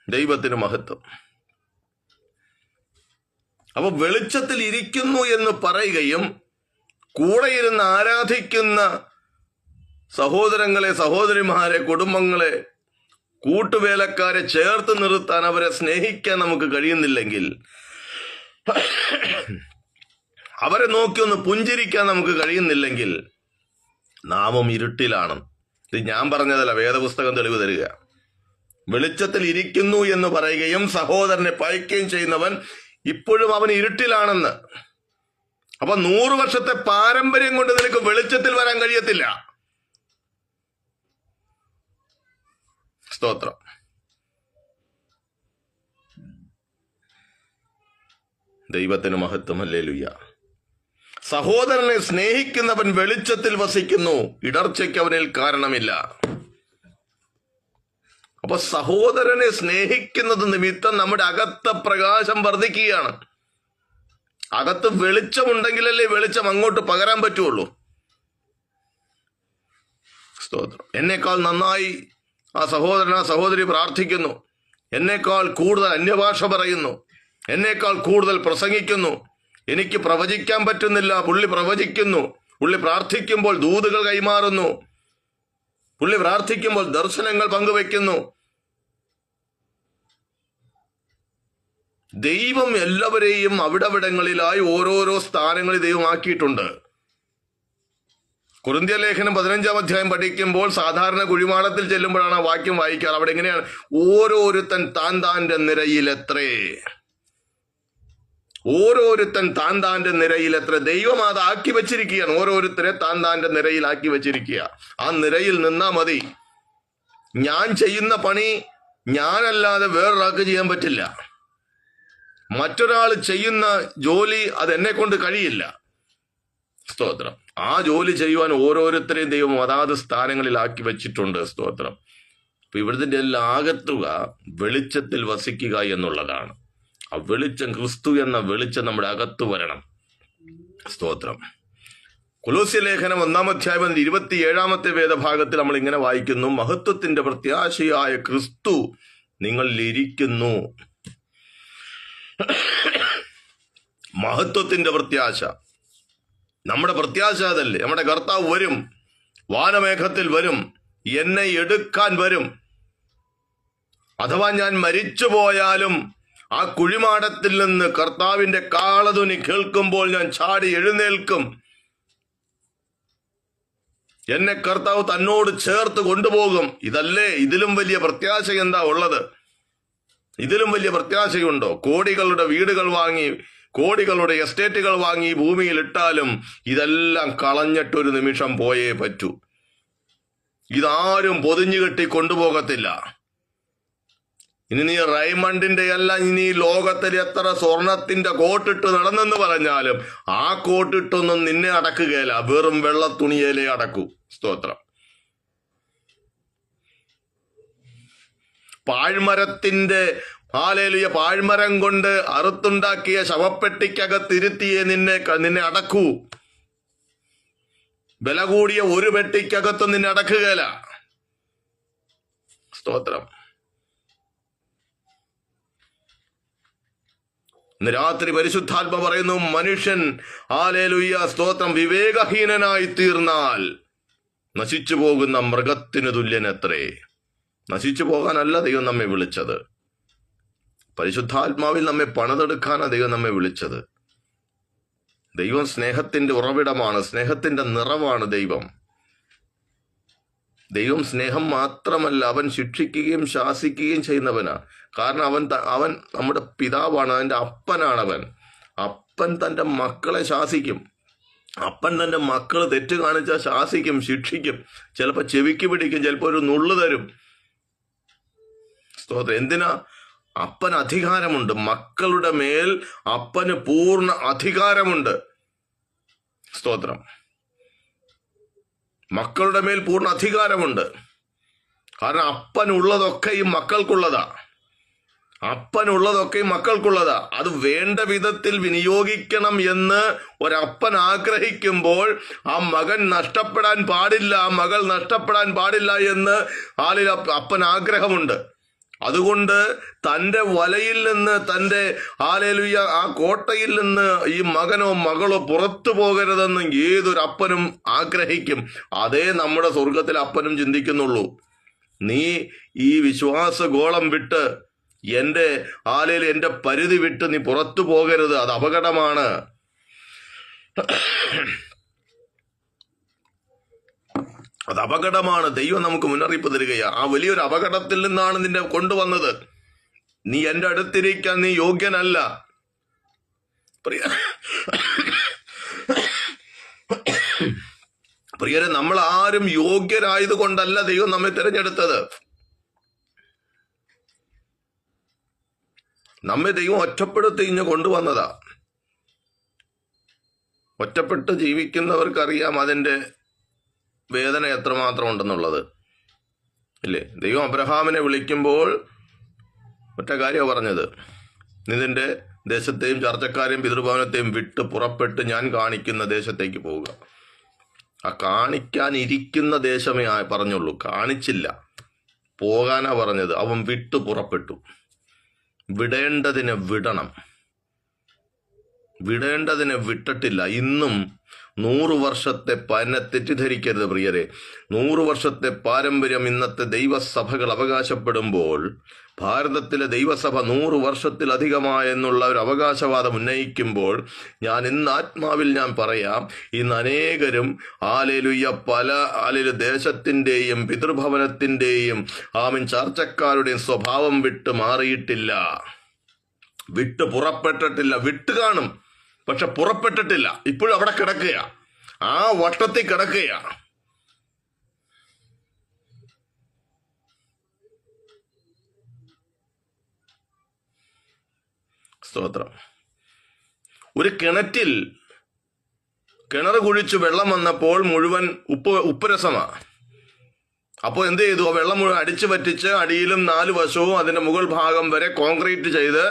ദൈവത്തിന് മഹത്വം. അപ്പൊ വെളിച്ചത്തിൽ ഇരിക്കുന്നു എന്ന് പറയുകയും കൂടെ ഇരുന്ന് ആരാധിക്കുന്ന സഹോദരങ്ങളെ, സഹോദരിമാരെ, കുടുംബങ്ങളെ, കൂട്ടുവേലക്കാരെ ചേർത്ത് നിർത്താൻ, അവരെ സ്നേഹിക്കാൻ നമുക്ക് കഴിയുന്നില്ലെങ്കിൽ, അവരെ നോക്കി ഒന്ന് പുഞ്ചിരിക്കാൻ നമുക്ക് കഴിയുന്നില്ലെങ്കിൽ നാമും ഇരുട്ടിലാണ്. ഇത് ഞാൻ പറഞ്ഞതല്ല, വേദപുസ്തകം തെളിവ് തരിക. വെളിച്ചത്തിൽ ഇരിക്കുന്നു എന്ന് പറയുകയും സഹോദരനെ പയക്കുകയും ചെയ്യുന്നവൻ ഇപ്പോഴും അവൻ ഇരുട്ടിലാണെന്ന്. അപ്പൊ 100 വർഷത്തെ പാരമ്പര്യം കൊണ്ട് നിനക്ക് വെളിച്ചത്തിൽ വരാൻ കഴിയത്തില്ല. സ്തോത്രം. ദൈവത്തിന് മഹത്വം. ഹല്ലേലൂയ. സഹോദരനെ സ്നേഹിക്കുന്നവൻ വെളിച്ചത്തിൽ വസിക്കുന്നു, ഇടർച്ചയ്ക്ക് അവനിൽ കാരണമില്ല. അപ്പൊ സഹോദരനെ സ്നേഹിക്കുന്നത് നിമിത്തം നമ്മുടെ അകത്ത പ്രകാശം വർദ്ധിക്കുകയാണ്. അകത്ത് വെളിച്ചമുണ്ടെങ്കിലല്ലേ വെളിച്ചം അങ്ങോട്ട് പകരാൻ പറ്റുള്ളൂ. സ്തോത്രം. എന്നേക്കാൾ നന്നായി ആ സഹോദരൻ, ആ സഹോദരി പ്രാർത്ഥിക്കുന്നു, എന്നേക്കാൾ കൂടുതൽ അന്യഭാഷ പറയുന്നു, എന്നേക്കാൾ കൂടുതൽ പ്രസംഗിക്കുന്നു, എനിക്ക് പ്രവചിക്കാൻ പറ്റുന്നില്ല, പുള്ളി പ്രവചിക്കുന്നു, പുള്ളി പ്രാർത്ഥിക്കുമ്പോൾ ദൂതുകൾ കൈമാറുന്നു, പുള്ളി പ്രാർത്ഥിക്കുമ്പോൾ ദർശനങ്ങൾ പങ്കുവെക്കുന്നു. ദൈവം എല്ലാവരെയും അവിടവിടങ്ങളിലായി ഓരോരോ സ്ഥാനങ്ങളിൽ ദൈവം ആക്കിയിട്ടുണ്ട്. കൊരിന്ത്യ ലേഖനം 15-ാം അധ്യായം പഠിക്കുമ്പോൾ സാധാരണ കുഴിമാടത്തിൽ ചെല്ലുമ്പോഴാണ് ആ വാക്യം വായിക്കാറ്. അവിടെ എങ്ങനെയാണ്? ഓരോരുത്തൻ താൻ താന്റെ നിരയിലെത്രേ. ഓരോരുത്തൻ താൻ താന്റെ നിരയിലെത്ര. ദൈവം അത് ആക്കി വെച്ചിരിക്കുകയാണ്. ഓരോരുത്തരെ താൻ താന്റെ നിരയിലാക്കി വെച്ചിരിക്കുക. ആ നിരയിൽ നിന്നാ മതി. ഞാൻ ചെയ്യുന്ന പണി ഞാനല്ലാതെ വേറൊരാൾക്ക് ചെയ്യാൻ പറ്റില്ല. മറ്റൊരാൾ ചെയ്യുന്ന ജോലി അതെന്നെ കൊണ്ട് കഴിയില്ല. സ്തോത്രം. ആ ജോലി ചെയ്യുവാൻ ഓരോരുത്തരെയും ദൈവം അതാത് സ്ഥാനങ്ങളിലാക്കി വെച്ചിട്ടുണ്ട്. സ്തോത്രം. അപ്പൊ ഇവിടുത്തെ എല്ലാം ആകത്തുക വെളിച്ചത്തിൽ വസിക്കുക എന്നുള്ളതാണ്. ആ വെളിച്ചം, ക്രിസ്തു എന്ന വെളിച്ചം നമ്മുടെ അകത്തു വരണം. സ്തോത്രം. കൊലോസ്യ ലേഖനം 1-ാം അധ്യായം 27-ാമത്തെ വേദഭാഗത്തിൽ നമ്മൾ ഇങ്ങനെ വായിക്കുന്നു: മഹത്വത്തിന്റെ പ്രത്യാശയായ ക്രിസ്തു നിങ്ങളിൽ ഇരിക്കുന്നു. മഹത്വത്തിന്റെ പ്രത്യാശ, നമ്മുടെ പ്രത്യാശ അതല്ലേ. നമ്മുടെ കർത്താവ് വരും, വാനമേഘത്തിൽ വരും, എന്നെ എടുക്കാൻ വരും. അഥവാ ഞാൻ മരിച്ചു പോയാലും ആ കുഴിമാടത്തിൽ നിന്ന് കർത്താവിന്റെ കാളധ്വനി കേൾക്കുമ്പോൾ ഞാൻ ചാടി എഴുന്നേൽക്കും. എന്നെ കർത്താവ് തന്നോട് ചേർത്ത് കൊണ്ടുപോകും. ഇതല്ലേ, ഇതിലും വലിയ പ്രത്യാശ എന്താ ഉള്ളത്? ഇതിലും വലിയ പ്രത്യാശയുണ്ടോ? കോടികളുടെ വീടുകൾ വാങ്ങി, കോടികളുടെ എസ്റ്റേറ്റുകൾ വാങ്ങി ഭൂമിയിൽ ഇട്ടാലും ഇതെല്ലാം കളഞ്ഞിട്ടൊരു നിമിഷം പോയേ പറ്റൂ. ഇതാരും പൊതിഞ്ഞു കെട്ടി കൊണ്ടുപോകത്തില്ല. ഇനി നീ റൈമണ്ടിന്റെ അല്ല, ഇനി ലോകത്തിൽ എത്ര സ്വർണത്തിന്റെ കോട്ടിട്ട് നടന്നെന്ന് പറഞ്ഞാലും ആ കോട്ടിട്ടൊന്നും നിന്നെ അടക്കുകയില്ല. വെറും വെള്ള തുണിയേലേ അടക്കൂ. സ്തോത്രം. പാഴ്മരത്തിന്റെ പാഴ്മരം കൊണ്ട് അറുത്തുണ്ടാക്കിയ ശവപ്പെട്ടിക്കകത്തിരുത്തിയെ നിന്നെ അടക്കൂ. വില കൂടിയ ഒരു പെട്ടിക്കകത്തും നിന്നെ അടക്കുകയില്ല. സ്തോത്രം. ഇന്ന് രാത്രി പരിശുദ്ധാത്മ പറയുന്നു, മനുഷ്യൻ ഹല്ലേലൂയ സ്തോത്രം വിവേകഹീനനായി തീർന്നാൽ നശിച്ചു പോകുന്ന മൃഗത്തിന് തുല്യനത്രേ. നശിച്ചു പോകാനല്ല ദൈവം നമ്മെ വിളിച്ചത്. പരിശുദ്ധാത്മാവിൽ നമ്മെ പണിതെടുക്കാനാണ് ദൈവം നമ്മെ വിളിച്ചത്. ദൈവം സ്നേഹത്തിന്റെ ഉറവിടമാണ്, സ്നേഹത്തിന്റെ നിറവാണ് ദൈവം. ദൈവം സ്നേഹം മാത്രമല്ല, അവൻ ശിക്ഷിക്കുകയും ശാസിക്കുകയും ചെയ്യുന്നവനാ. കാരണം അവൻ നമ്മുടെ പിതാവാണ്, അവൻ്റെ അപ്പനാണവൻ. അപ്പൻ തൻ്റെ മക്കളെ ശാസിക്കും. അപ്പൻ തൻ്റെ മക്കൾ തെറ്റ് കാണിച്ചാൽ ശാസിക്കും, ശിക്ഷിക്കും. ചിലപ്പോൾ ചെവിക്ക് പിടിക്കും, ചിലപ്പോൾ ഒരു നുള്ളു തരും. സ്തോത്രം. എന്തിനാ? അപ്പന് അധികാരമുണ്ട്. മക്കളുടെ മേൽ അപ്പന് പൂർണ്ണ അധികാരമുണ്ട്. സ്തോത്രം. മക്കളുടെ മേൽ പൂർണ്ണ അധികാരമുണ്ട്. കാരണം അപ്പനുള്ളതൊക്കെയും മക്കൾക്കുള്ളതാ. അപ്പനുള്ളതൊക്കെയും മക്കൾക്കുള്ളതാ. അത് വേണ്ട വിധത്തിൽ വിനിയോഗിക്കണം എന്ന് ഒരപ്പൻ ആഗ്രഹിക്കുമ്പോൾ ആ മകൻ നഷ്ടപ്പെടാൻ പാടില്ല, ആ മകൾ നഷ്ടപ്പെടാൻ പാടില്ല എന്ന് അപ്പൻ ആഗ്രഹമുണ്ട്. അതുകൊണ്ട് തൻ്റെ വലയിൽ നിന്ന്, തൻ്റെ ഹല്ലേലൂയ ആ കോട്ടയിൽ നിന്ന് ഈ മകനോ മകളോ പുറത്തു പോകരുതെന്ന് ഏതൊരു അപ്പനും ആഗ്രഹിക്കും. അതേ നമ്മുടെ സ്വർഗത്തിലെ അപ്പനും ചിന്തിക്കുന്നുള്ളൂ. നീ ഈ വിശ്വാസഗോളം വിട്ട് എൻ്റെ പരിധി വിട്ട് നീ പുറത്തു പോകരുത്. അത് അപകടമാണ്. അത് അപകടമാണ്. ദൈവം നമുക്ക് മുന്നറിയിപ്പ് തരികയാണ്. ആ വലിയൊരു അപകടത്തിൽ നിന്നാണ് നിന്നെ കൊണ്ടുവന്നത്. നീ എൻ്റെ അടുത്തിരിക്കാൻ നീ യോഗ്യനല്ല. പ്രിയരെ, നമ്മൾ ആരും യോഗ്യരായത് കൊണ്ടല്ല ദൈവം നമ്മെ തിരഞ്ഞെടുത്തത്. നമ്മെ ദൈവം ഒറ്റപ്പെടുത്തി ഇഞ്ഞ് കൊണ്ടുവന്നതാ. ഒറ്റപ്പെട്ട് ജീവിക്കുന്നവർക്കറിയാം അതിൻ്റെ വേദന എത്രമാത്രം ഉണ്ടെന്നുള്ളത്, ഇല്ലേ? ദൈവം അബ്രഹാമിനെ വിളിക്കുമ്പോൾ ഒറ്റ കാര്യമാണ് പറഞ്ഞത്, നീ നിന്റെ ദേശത്തെയും ചർച്ചക്കാരെയും പിതൃഭവനത്തെയും വിട്ട് പുറപ്പെട്ട് ഞാൻ കാണിക്കുന്ന ദേശത്തേക്ക് പോവുക. ആ കാണിക്കാനിരിക്കുന്ന ദേശമേ പറഞ്ഞുള്ളൂ, കാണിച്ചില്ല. പോകാനാ പറഞ്ഞത്. അവൻ വിട്ടു പുറപ്പെട്ടു. വിടേണ്ടതിനെ വിടണം. വിടേണ്ടതിനെ വിട്ടിട്ടില്ല. ഇന്നും 100 വർഷത്തെ തെറ്റിദ്ധരിക്കരുത് പ്രിയരെ. 100 വർഷത്തെ പാരമ്പര്യം ഇന്നത്തെ ദൈവസഭകൾ അവകാശപ്പെടുമ്പോൾ, ഭാരതത്തിലെ ദൈവസഭ 100 വർഷത്തിലധികമായെന്നുള്ള ഒരു അവകാശവാദം ഉന്നയിക്കുമ്പോൾ, ഇന്ന് ആത്മാവിൽ ഞാൻ പറയാം, ഇന്ന് അനേകരും പല ദേശത്തിൻ്റെയും പിതൃഭവനത്തിൻ്റെയും ചാർച്ചക്കാരുടെയും സ്വഭാവം വിട്ട് മാറിയിട്ടില്ല, വിട്ട് പുറപ്പെട്ടിട്ടില്ല. വിട്ട് കാണും, പക്ഷെ പുറപ്പെട്ടിട്ടില്ല. ഇപ്പോഴും അവിടെ കിടക്കുക, ആ വട്ടത്തിൽ കിടക്കുക. സ്തോത്രം. ഒരു കിണർ കുഴിച്ച് വെള്ളം വന്നപ്പോൾ മുഴുവൻ ഉപ്പുരസമാണ്. അപ്പോൾ എന്ത് ചെയ്തു? ആ വെള്ളം മുഴുവൻ അടിച്ചു പറ്റിച്ച് അടിയിലും 4 വശവും അതിന്റെ മുകൾ ഭാഗം വരെ കോൺക്രീറ്റ് ചെയ്ത്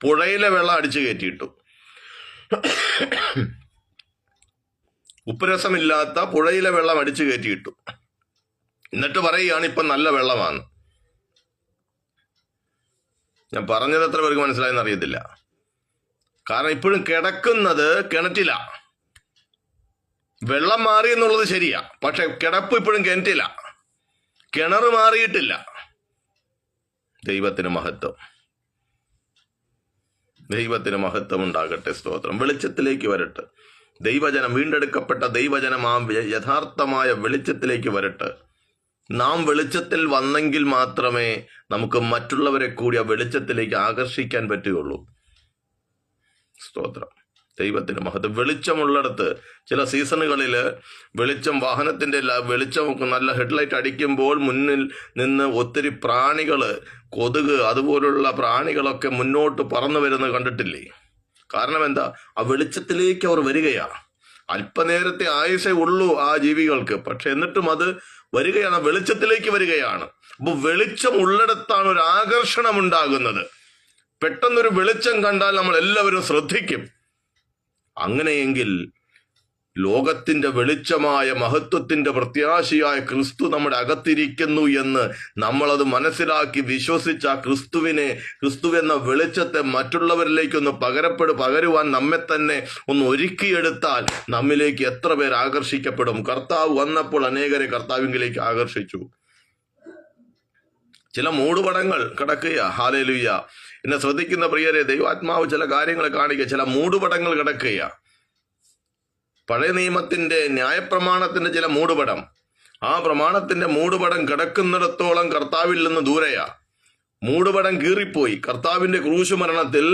പുഴയിലെ വെള്ളം അടിച്ചു കയറ്റിയിട്ടു. ഉപ്പുരസമില്ലാത്ത പുഴയിലെ വെള്ളം അടിച്ചു കയറ്റിയിട്ടു. എന്നിട്ട് പറയുകയാണ് ഇപ്പം നല്ല വെള്ളമാണ്. ഞാൻ പറഞ്ഞത് എത്ര പേർക്ക് മനസ്സിലായെന്ന് അറിയത്തില്ല. കാരണം ഇപ്പോഴും കിടക്കുന്നത് കിണറ്റില. വെള്ളം മാറി എന്നുള്ളത് ശരിയാ, പക്ഷെ കിടപ്പ് ഇപ്പോഴും കിണറ്റില. കിണർ മാറിയിട്ടില്ല. ദൈവത്തിന് മഹത്വം, ദൈവത്തിന് മഹത്വം ഉണ്ടാകട്ടെ. സ്തോത്രം. വെളിച്ചത്തിലേക്ക് വരട്ടെ ദൈവജനം. വീണ്ടെടുക്കപ്പെട്ട ദൈവജനം ആ യഥാർത്ഥമായ വെളിച്ചത്തിലേക്ക് വരട്ടെ. നാം വെളിച്ചത്തിൽ വന്നെങ്കിൽ മാത്രമേ നമുക്ക് മറ്റുള്ളവരെ കൂടി ആ വെളിച്ചത്തിലേക്ക് ആകർഷിക്കാൻ പറ്റുകയുള്ളൂ. സ്തോത്രം. ദൈവത്തിന് മഹത്വം. വെളിച്ചമുള്ളിടത്ത് ചില സീസണുകളിൽ വാഹനത്തിൻ്റെ വെളിച്ചം നല്ല ഹെഡ്ലൈറ്റ് അടിക്കുമ്പോൾ മുന്നിൽ നിന്ന് ഒത്തിരി പ്രാണികൾ കൊതുക് അതുപോലുള്ള പ്രാണികളൊക്കെ മുന്നോട്ട് പറന്നു വരുന്നത് കണ്ടിട്ടില്ലേ? കാരണം എന്താ? ആ വെളിച്ചത്തിലേക്ക് അവർ വരികയാണ്. അല്പനേരത്തെ ആയുസേ ഉള്ളൂ ആ ജീവികൾക്ക്, പക്ഷെ എന്നിട്ടും അത് വരികയാണ്, വെളിച്ചത്തിലേക്ക് വരികയാണ്. അപ്പൊ വെളിച്ചം ഉള്ളിടത്താണ് ഒരു ആകർഷണം ഉണ്ടാകുന്നത്. പെട്ടെന്നൊരു വെളിച്ചം കണ്ടാൽ നമ്മൾ എല്ലാവരും ശ്രദ്ധിക്കും. അങ്ങനെയെങ്കിൽ ലോകത്തിന്റെ വെളിച്ചമായ മഹത്വത്തിന്റെ പ്രത്യാശയായ ക്രിസ്തു നമ്മുടെ അകത്തിരിക്കുന്നു എന്ന് നമ്മളത് മനസ്സിലാക്കി വിശ്വസിച്ച ക്രിസ്തു എന്ന വെളിച്ചത്തെ മറ്റുള്ളവരിലേക്കൊന്ന് പകരുവാൻ നമ്മെ തന്നെ ഒന്ന് ഒരുക്കിയെടുത്താൽ നമ്മിലേക്ക് എത്ര പേർ ആകർഷിക്കപ്പെടും. കർത്താവ് വന്നപ്പോൾ അനേകരെ കർത്താവിലേക്ക് ആകർഷിച്ചു. ചില മൂടുപടങ്ങൾ കിടക്കുക. ഹല്ലേലൂയ. എന്നെ ശ്രദ്ധിക്കുന്ന പ്രിയരെ, ദൈവാത്മാവ് ചില കാര്യങ്ങൾ കാണിക്കുക. ചില മൂടുപടങ്ങൾ കിടക്കുക. പഴയ നിയമത്തിന്റെ ന്യായപ്രമാണത്തിന്റെ ചില മൂടുപടം, ആ പ്രമാണത്തിന്റെ മൂടുപടം കിടക്കുന്നിടത്തോളം കർത്താവിൽ നിന്ന് ദൂരെയാ. മൂടുപടം കീറിപ്പോയി. കർത്താവിന്റെ ക്രൂശ് മരണത്തിൽ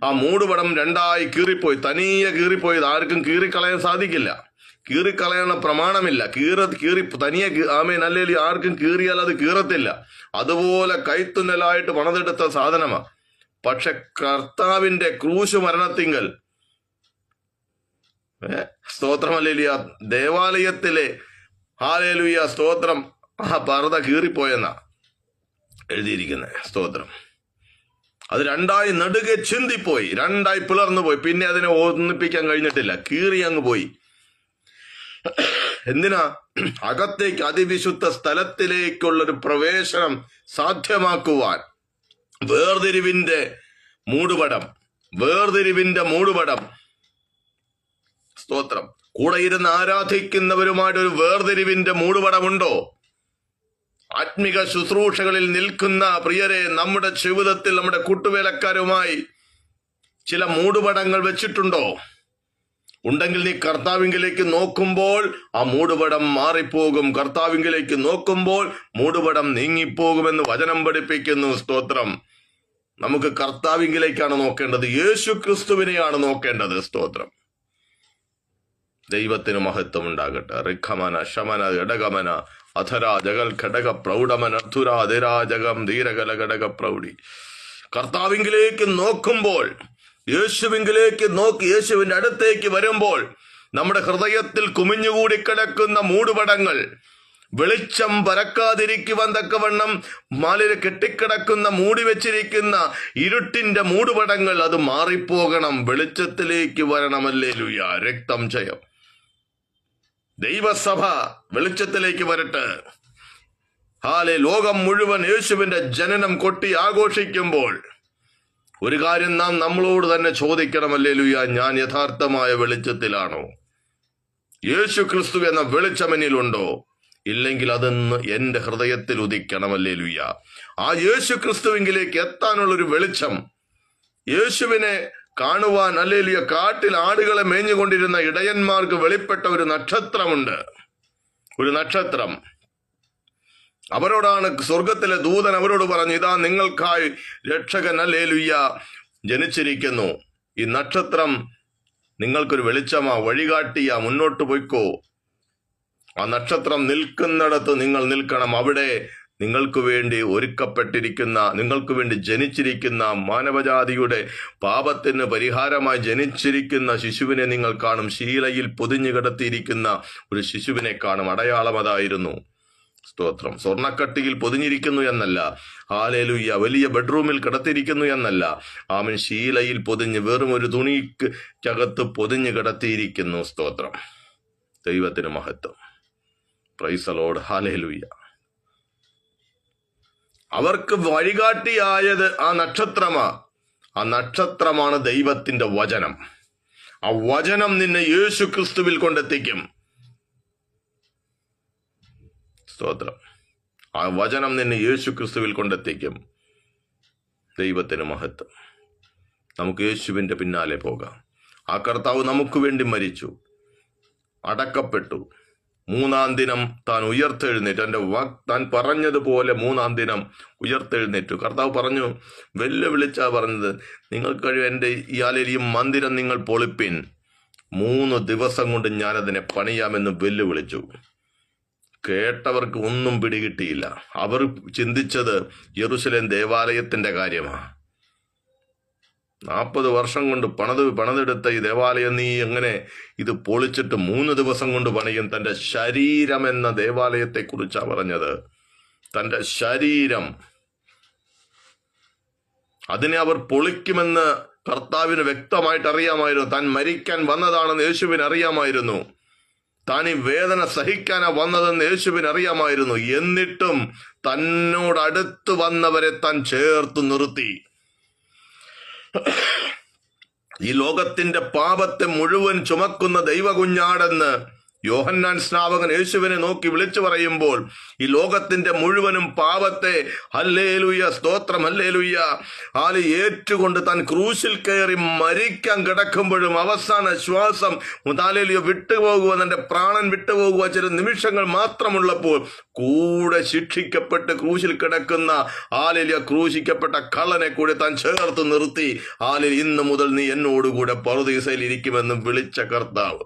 ആ മൂടുപടം രണ്ടായി കീറിപ്പോയി. തനിയെ കീറിപ്പോയത്. ആർക്കും കീറിക്കളയാൻ സാധിക്കില്ല. കീറിക്കളയണ പ്രമാണമില്ല. തനിയെ ആമേൻ അല്ലെങ്കിൽ ആർക്കും കീറിയാൽ അത് കീറത്തില്ല. അതുപോലെ കൈത്തുന്നലായിട്ട് പണിതെടുത്ത സാധനമാണ്. പക്ഷെ കർത്താവിന്റെ ക്രൂശ് മരണത്തിങ്കൽ സ്തോത്രം ഹല്ലേലൂയ, ദേവാലയത്തിലെ ഹല്ലേലൂയ സ്തോത്രം, ആ പർദ്ദ കീറിപ്പോയെന്നാ എഴുതിയിരിക്കുന്നത്. സ്തോത്രം. അത് രണ്ടായി നെടുകെ ചിന്തിപ്പോയി, രണ്ടായി പിളർന്നു പോയി. പിന്നെ അതിനെ ഒന്നിപ്പിക്കാൻ കഴിഞ്ഞിട്ടില്ല, കീറി അങ്ങ് പോയി. എന്തിനാ? അകത്തേക്ക് അതിവിശുദ്ധ സ്ഥലത്തിലേക്കുള്ളൊരു പ്രവേശനം സാധ്യമാക്കുവാൻ. വേർതിരിവിന്റെ മൂടുപടം. സ്തോത്രം. കൂടെ ഇരുന്ന് ആരാധിക്കുന്നവരുമായിട്ട് ഒരു വേർതിരിവിന്റെ മൂടുപടമുണ്ടോ? ആത്മിക ശുശ്രൂഷകളിൽ നിൽക്കുന്ന പ്രിയരെ, നമ്മുടെ ജീവിതത്തിൽ നമ്മുടെ കൂട്ടുവേലക്കാരുമായി ചില മൂടുപടങ്ങൾ വെച്ചിട്ടുണ്ടോ? ഉണ്ടെങ്കിൽ നീ കർത്താവിങ്കിലേക്ക് നോക്കുമ്പോൾ ആ മൂടുപടം മാറിപ്പോകും. കർത്താവിങ്കിലേക്ക് നോക്കുമ്പോൾ മൂടുപടം നീങ്ങിപ്പോകുമെന്ന് വചനം പഠിപ്പിക്കുന്നു. സ്തോത്രം. നമുക്ക് കർത്താവിങ്കിലേക്കാണ് നോക്കേണ്ടത്, യേശു ക്രിസ്തുവിനെയാണ് നോക്കേണ്ടത്. സ്തോത്രം. ദൈവത്തിന് മഹത്വം ഉണ്ടാകട്ടെ. റിഖമന ശമന ഘടകമന അധര ജഗൽ ഘടക പ്രൗഢമന അധുരാധിരാജകം ധീരകല ഘടക പ്രൗഢി. കർത്താവിങ്കിലേക്ക് നോക്കുമ്പോൾ, യേശുവിങ്കിലേക്ക് നോക്കി യേശുവിന്റെ അടുത്തേക്ക് വരുമ്പോൾ നമ്മുടെ ഹൃദയത്തിൽ കുമിഞ്ഞുകൂടി കിടക്കുന്ന മൂടുപടങ്ങൾ വെളിച്ചം പരക്കാതിരിക്കുവാൻ തക്കവണ്ണം മാലിൽ കെട്ടിക്കിടക്കുന്ന മൂടിവെച്ചിരിക്കുന്ന ഇരുട്ടിന്റെ മൂടുപടങ്ങൾ അത് മാറിപ്പോകണം, വെളിച്ചത്തിലേക്ക് വരണം. ഹല്ലേലൂയ. രക്തം ജയം. ദൈവസഭ വെളിച്ചത്തിലേക്ക് വരട്ടെ. ലോകം മുഴുവൻ യേശുവിന്റെ ജനനം കൊട്ടി ആഘോഷിക്കുമ്പോൾ ഒരു കാര്യം നാം നമ്മളോട് തന്നെ ചോദിക്കണം. ഹല്ലേലൂയ. ഞാൻ യഥാർത്ഥമായ വെളിച്ചത്തിലാണോ? യേശു ക്രിസ്തു എന്ന വെളിച്ചം എന്നിലുണ്ടോ? ഇല്ലെങ്കിൽ അതൊന്ന് എന്റെ ഹൃദയത്തിൽ ഉദിക്കണം. ഹല്ലേലൂയ. ആ യേശു ക്രിസ്തുവിലേക്ക് എത്താനുള്ളൊരു വെളിച്ചം, യേശുവിനെ കാണുവാൻ ഹല്ലേലൂയ കാട്ടിൽ ആടുകളെ മേഞ്ഞുകൊണ്ടിരുന്ന ഇടയന്മാർക്ക് വെളിപ്പെട്ട ഒരു നക്ഷത്രമുണ്ട്. ഒരു നക്ഷത്രം. അവരോടാണ് സ്വർഗത്തിലെ ദൂതൻ അവരോട് പറഞ്ഞു, ഇതാ നിങ്ങൾക്കായി രക്ഷകൻ ഹല്ലേലൂയ ജനിച്ചിരിക്കുന്നു. ഈ നക്ഷത്രം നിങ്ങൾക്കൊരു വെളിച്ചമാ, വഴികാട്ടിയാ, മുന്നോട്ട് പോയിക്കോ. ആ നക്ഷത്രം നിൽക്കുന്നിടത്ത് നിങ്ങൾ നിൽക്കണം. അവിടെ നിങ്ങൾക്ക് വേണ്ടി ഒരുക്കപ്പെട്ടിരിക്കുന്ന, നിങ്ങൾക്ക് വേണ്ടി ജനിച്ചിരിക്കുന്ന, മാനവജാതിയുടെ പാപത്തിന് പരിഹാരമായി ജനിച്ചിരിക്കുന്ന ശിശുവിനെ നിങ്ങൾ കാണും. ശീലയിൽ പൊതിഞ്ഞു കിടത്തിയിരിക്കുന്ന ഒരു ശിശുവിനെ കാണും. അടയാളം അതായിരുന്നു. സ്തോത്രം. സ്വർണ്ണക്കട്ടിയിൽ പൊതിഞ്ഞിരിക്കുന്നു എന്നല്ല, ഹല്ലേലൂയ വലിയ ബെഡ്റൂമിൽ കിടത്തിയിരിക്കുന്നു എന്നല്ല, ആമൻ ശീലയിൽ പൊതിഞ്ഞ് വെറും ഒരു തുണിക്കകത്ത് പൊതിഞ്ഞു കിടത്തിയിരിക്കുന്നു. സ്തോത്രം. ദൈവത്തിന് മഹത്വം. Praise the Lord. ഹല്ലേലൂയ. അവർക്ക് വഴികാട്ടിയായത് ആ നക്ഷത്രമാണ് ദൈവത്തിന്റെ വചനം. ആ വചനം നിന്നെ യേശു ക്രിസ്തുവിൽ കൊണ്ടെത്തിക്കും. സ്തോത്രം. ആ വചനം നിന്നെ യേശു ക്രിസ്തുവിൽ കൊണ്ടെത്തിക്കും. ദൈവത്തിന് മഹത്വം. നമുക്ക് യേശുവിന്റെ പിന്നാലെ പോകാം. ആ കർത്താവ് നമുക്ക് വേണ്ടി മരിച്ചു, അടക്കപ്പെട്ടു, മൂന്നാം ദിനം താൻ ഉയർത്തെഴുന്നേറ്റു. താൻ പറഞ്ഞതുപോലെ മൂന്നാം ദിനം ഉയർത്തെഴുന്നേറ്റു. കർത്താവ് പറഞ്ഞു, വെല്ലുവിളിച്ചാ പറഞ്ഞത്, നിങ്ങൾക്ക് എൻ്റെ ഈ മന്ദിരം നിങ്ങൾ പൊളിപ്പിൻ, 3 ദിവസം കൊണ്ട് ഞാനതിനെ പണിയാമെന്ന് വെല്ലുവിളിച്ചു. കേട്ടവർക്ക് ഒന്നും പിടികിട്ടിയില്ല. അവർ ചിന്തിച്ചത് യെരൂശലേം ദേവാലയത്തിന്റെ കാര്യമാണ്. 40 വർഷം കൊണ്ട് പണിതെടുത്ത ഈ ദേവാലയം നീ എങ്ങനെ ഇത് പൊളിച്ചിട്ട് 3 ദിവസം കൊണ്ട് പണിയും? തന്റെ ശരീരം എന്ന ദേവാലയത്തെ കുറിച്ചാണ് പറഞ്ഞത്. തന്റെ ശരീരം, അതിനെ അവർ പൊളിക്കുമെന്ന് കർത്താവിന് വ്യക്തമായിട്ട് അറിയാമായിരുന്നു. താൻ മരിക്കാൻ വന്നതാണെന്ന് യേശുവിന് അറിയാമായിരുന്നു. താൻ ഈ വേദന സഹിക്കാനാ വന്നതെന്ന് യേശുവിന് അറിയാമായിരുന്നു. എന്നിട്ടും തന്നോടടുത്ത് വന്നവരെ താൻ ചേർത്ത് നിർത്തി. ഈ ലോകത്തിന്റെ പാപത്തെ മുഴുവൻ ചുമക്കുന്ന ദൈവകുഞ്ഞാടെന്ന് യോഹന്നാൻ സ്നാപകൻ യേശുവിനെ നോക്കി വിളിച്ചു പറയുമ്പോൾ, ഈ ലോകത്തിന്റെ മുഴുവനും പാപത്തെ ഹല്ലേലൂയ, സ്തോത്രം, ഹല്ലേലൂയ, ഏറ്റുകൊണ്ട് താൻ ക്രൂശിൽ കയറി മരിക്കാൻ കിടക്കുമ്പോഴും അവസാന ശ്വാസം ഹല്ലേലൂയ വിട്ടുപോകുക, തന്റെ പ്രാണൻ വിട്ടുപോകുക ചില നിമിഷങ്ങൾ മാത്രമുള്ളപ്പോൾ കൂടെ ശിക്ഷിക്കപ്പെട്ട് ക്രൂശിൽ കിടക്കുന്ന ഹല്ലേലൂയ ക്രൂശിക്കപ്പെട്ട കള്ളനെ കൂടെ താൻ ചേർത്ത് നിർത്തി, ഹല്ലേലൂയ ഇന്ന് മുതൽ നീ എന്നോടുകൂടെ പറുദീസയിൽ ഇരിക്കുമെന്ന് വിളിച്ച കർത്താവ്.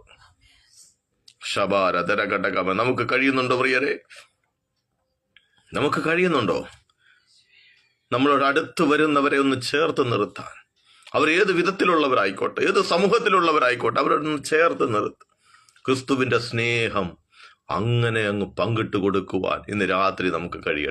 ശബാരതരഘടകമ. നമുക്ക് കഴിയുന്നുണ്ടോ പ്രിയരെ? നമുക്ക് കഴിയുന്നുണ്ടോ നമ്മളോട് അടുത്ത് വരുന്നവരെ ഒന്ന് ചേർത്ത് നിർത്താൻ? അവർ ഏത് വിധത്തിലുള്ളവരായിക്കോട്ടെ, ഏത് സമൂഹത്തിലുള്ളവരായിക്കോട്ടെ, അവരൊന്ന് ചേർത്ത് നിർത്തും. ക്രിസ്തുവിന്റെ സ്നേഹം അങ്ങനെ അങ്ങ് പങ്കിട്ട് കൊടുക്കുവാൻ ഇന്ന് രാത്രി നമുക്ക് കഴിയട്ടെ.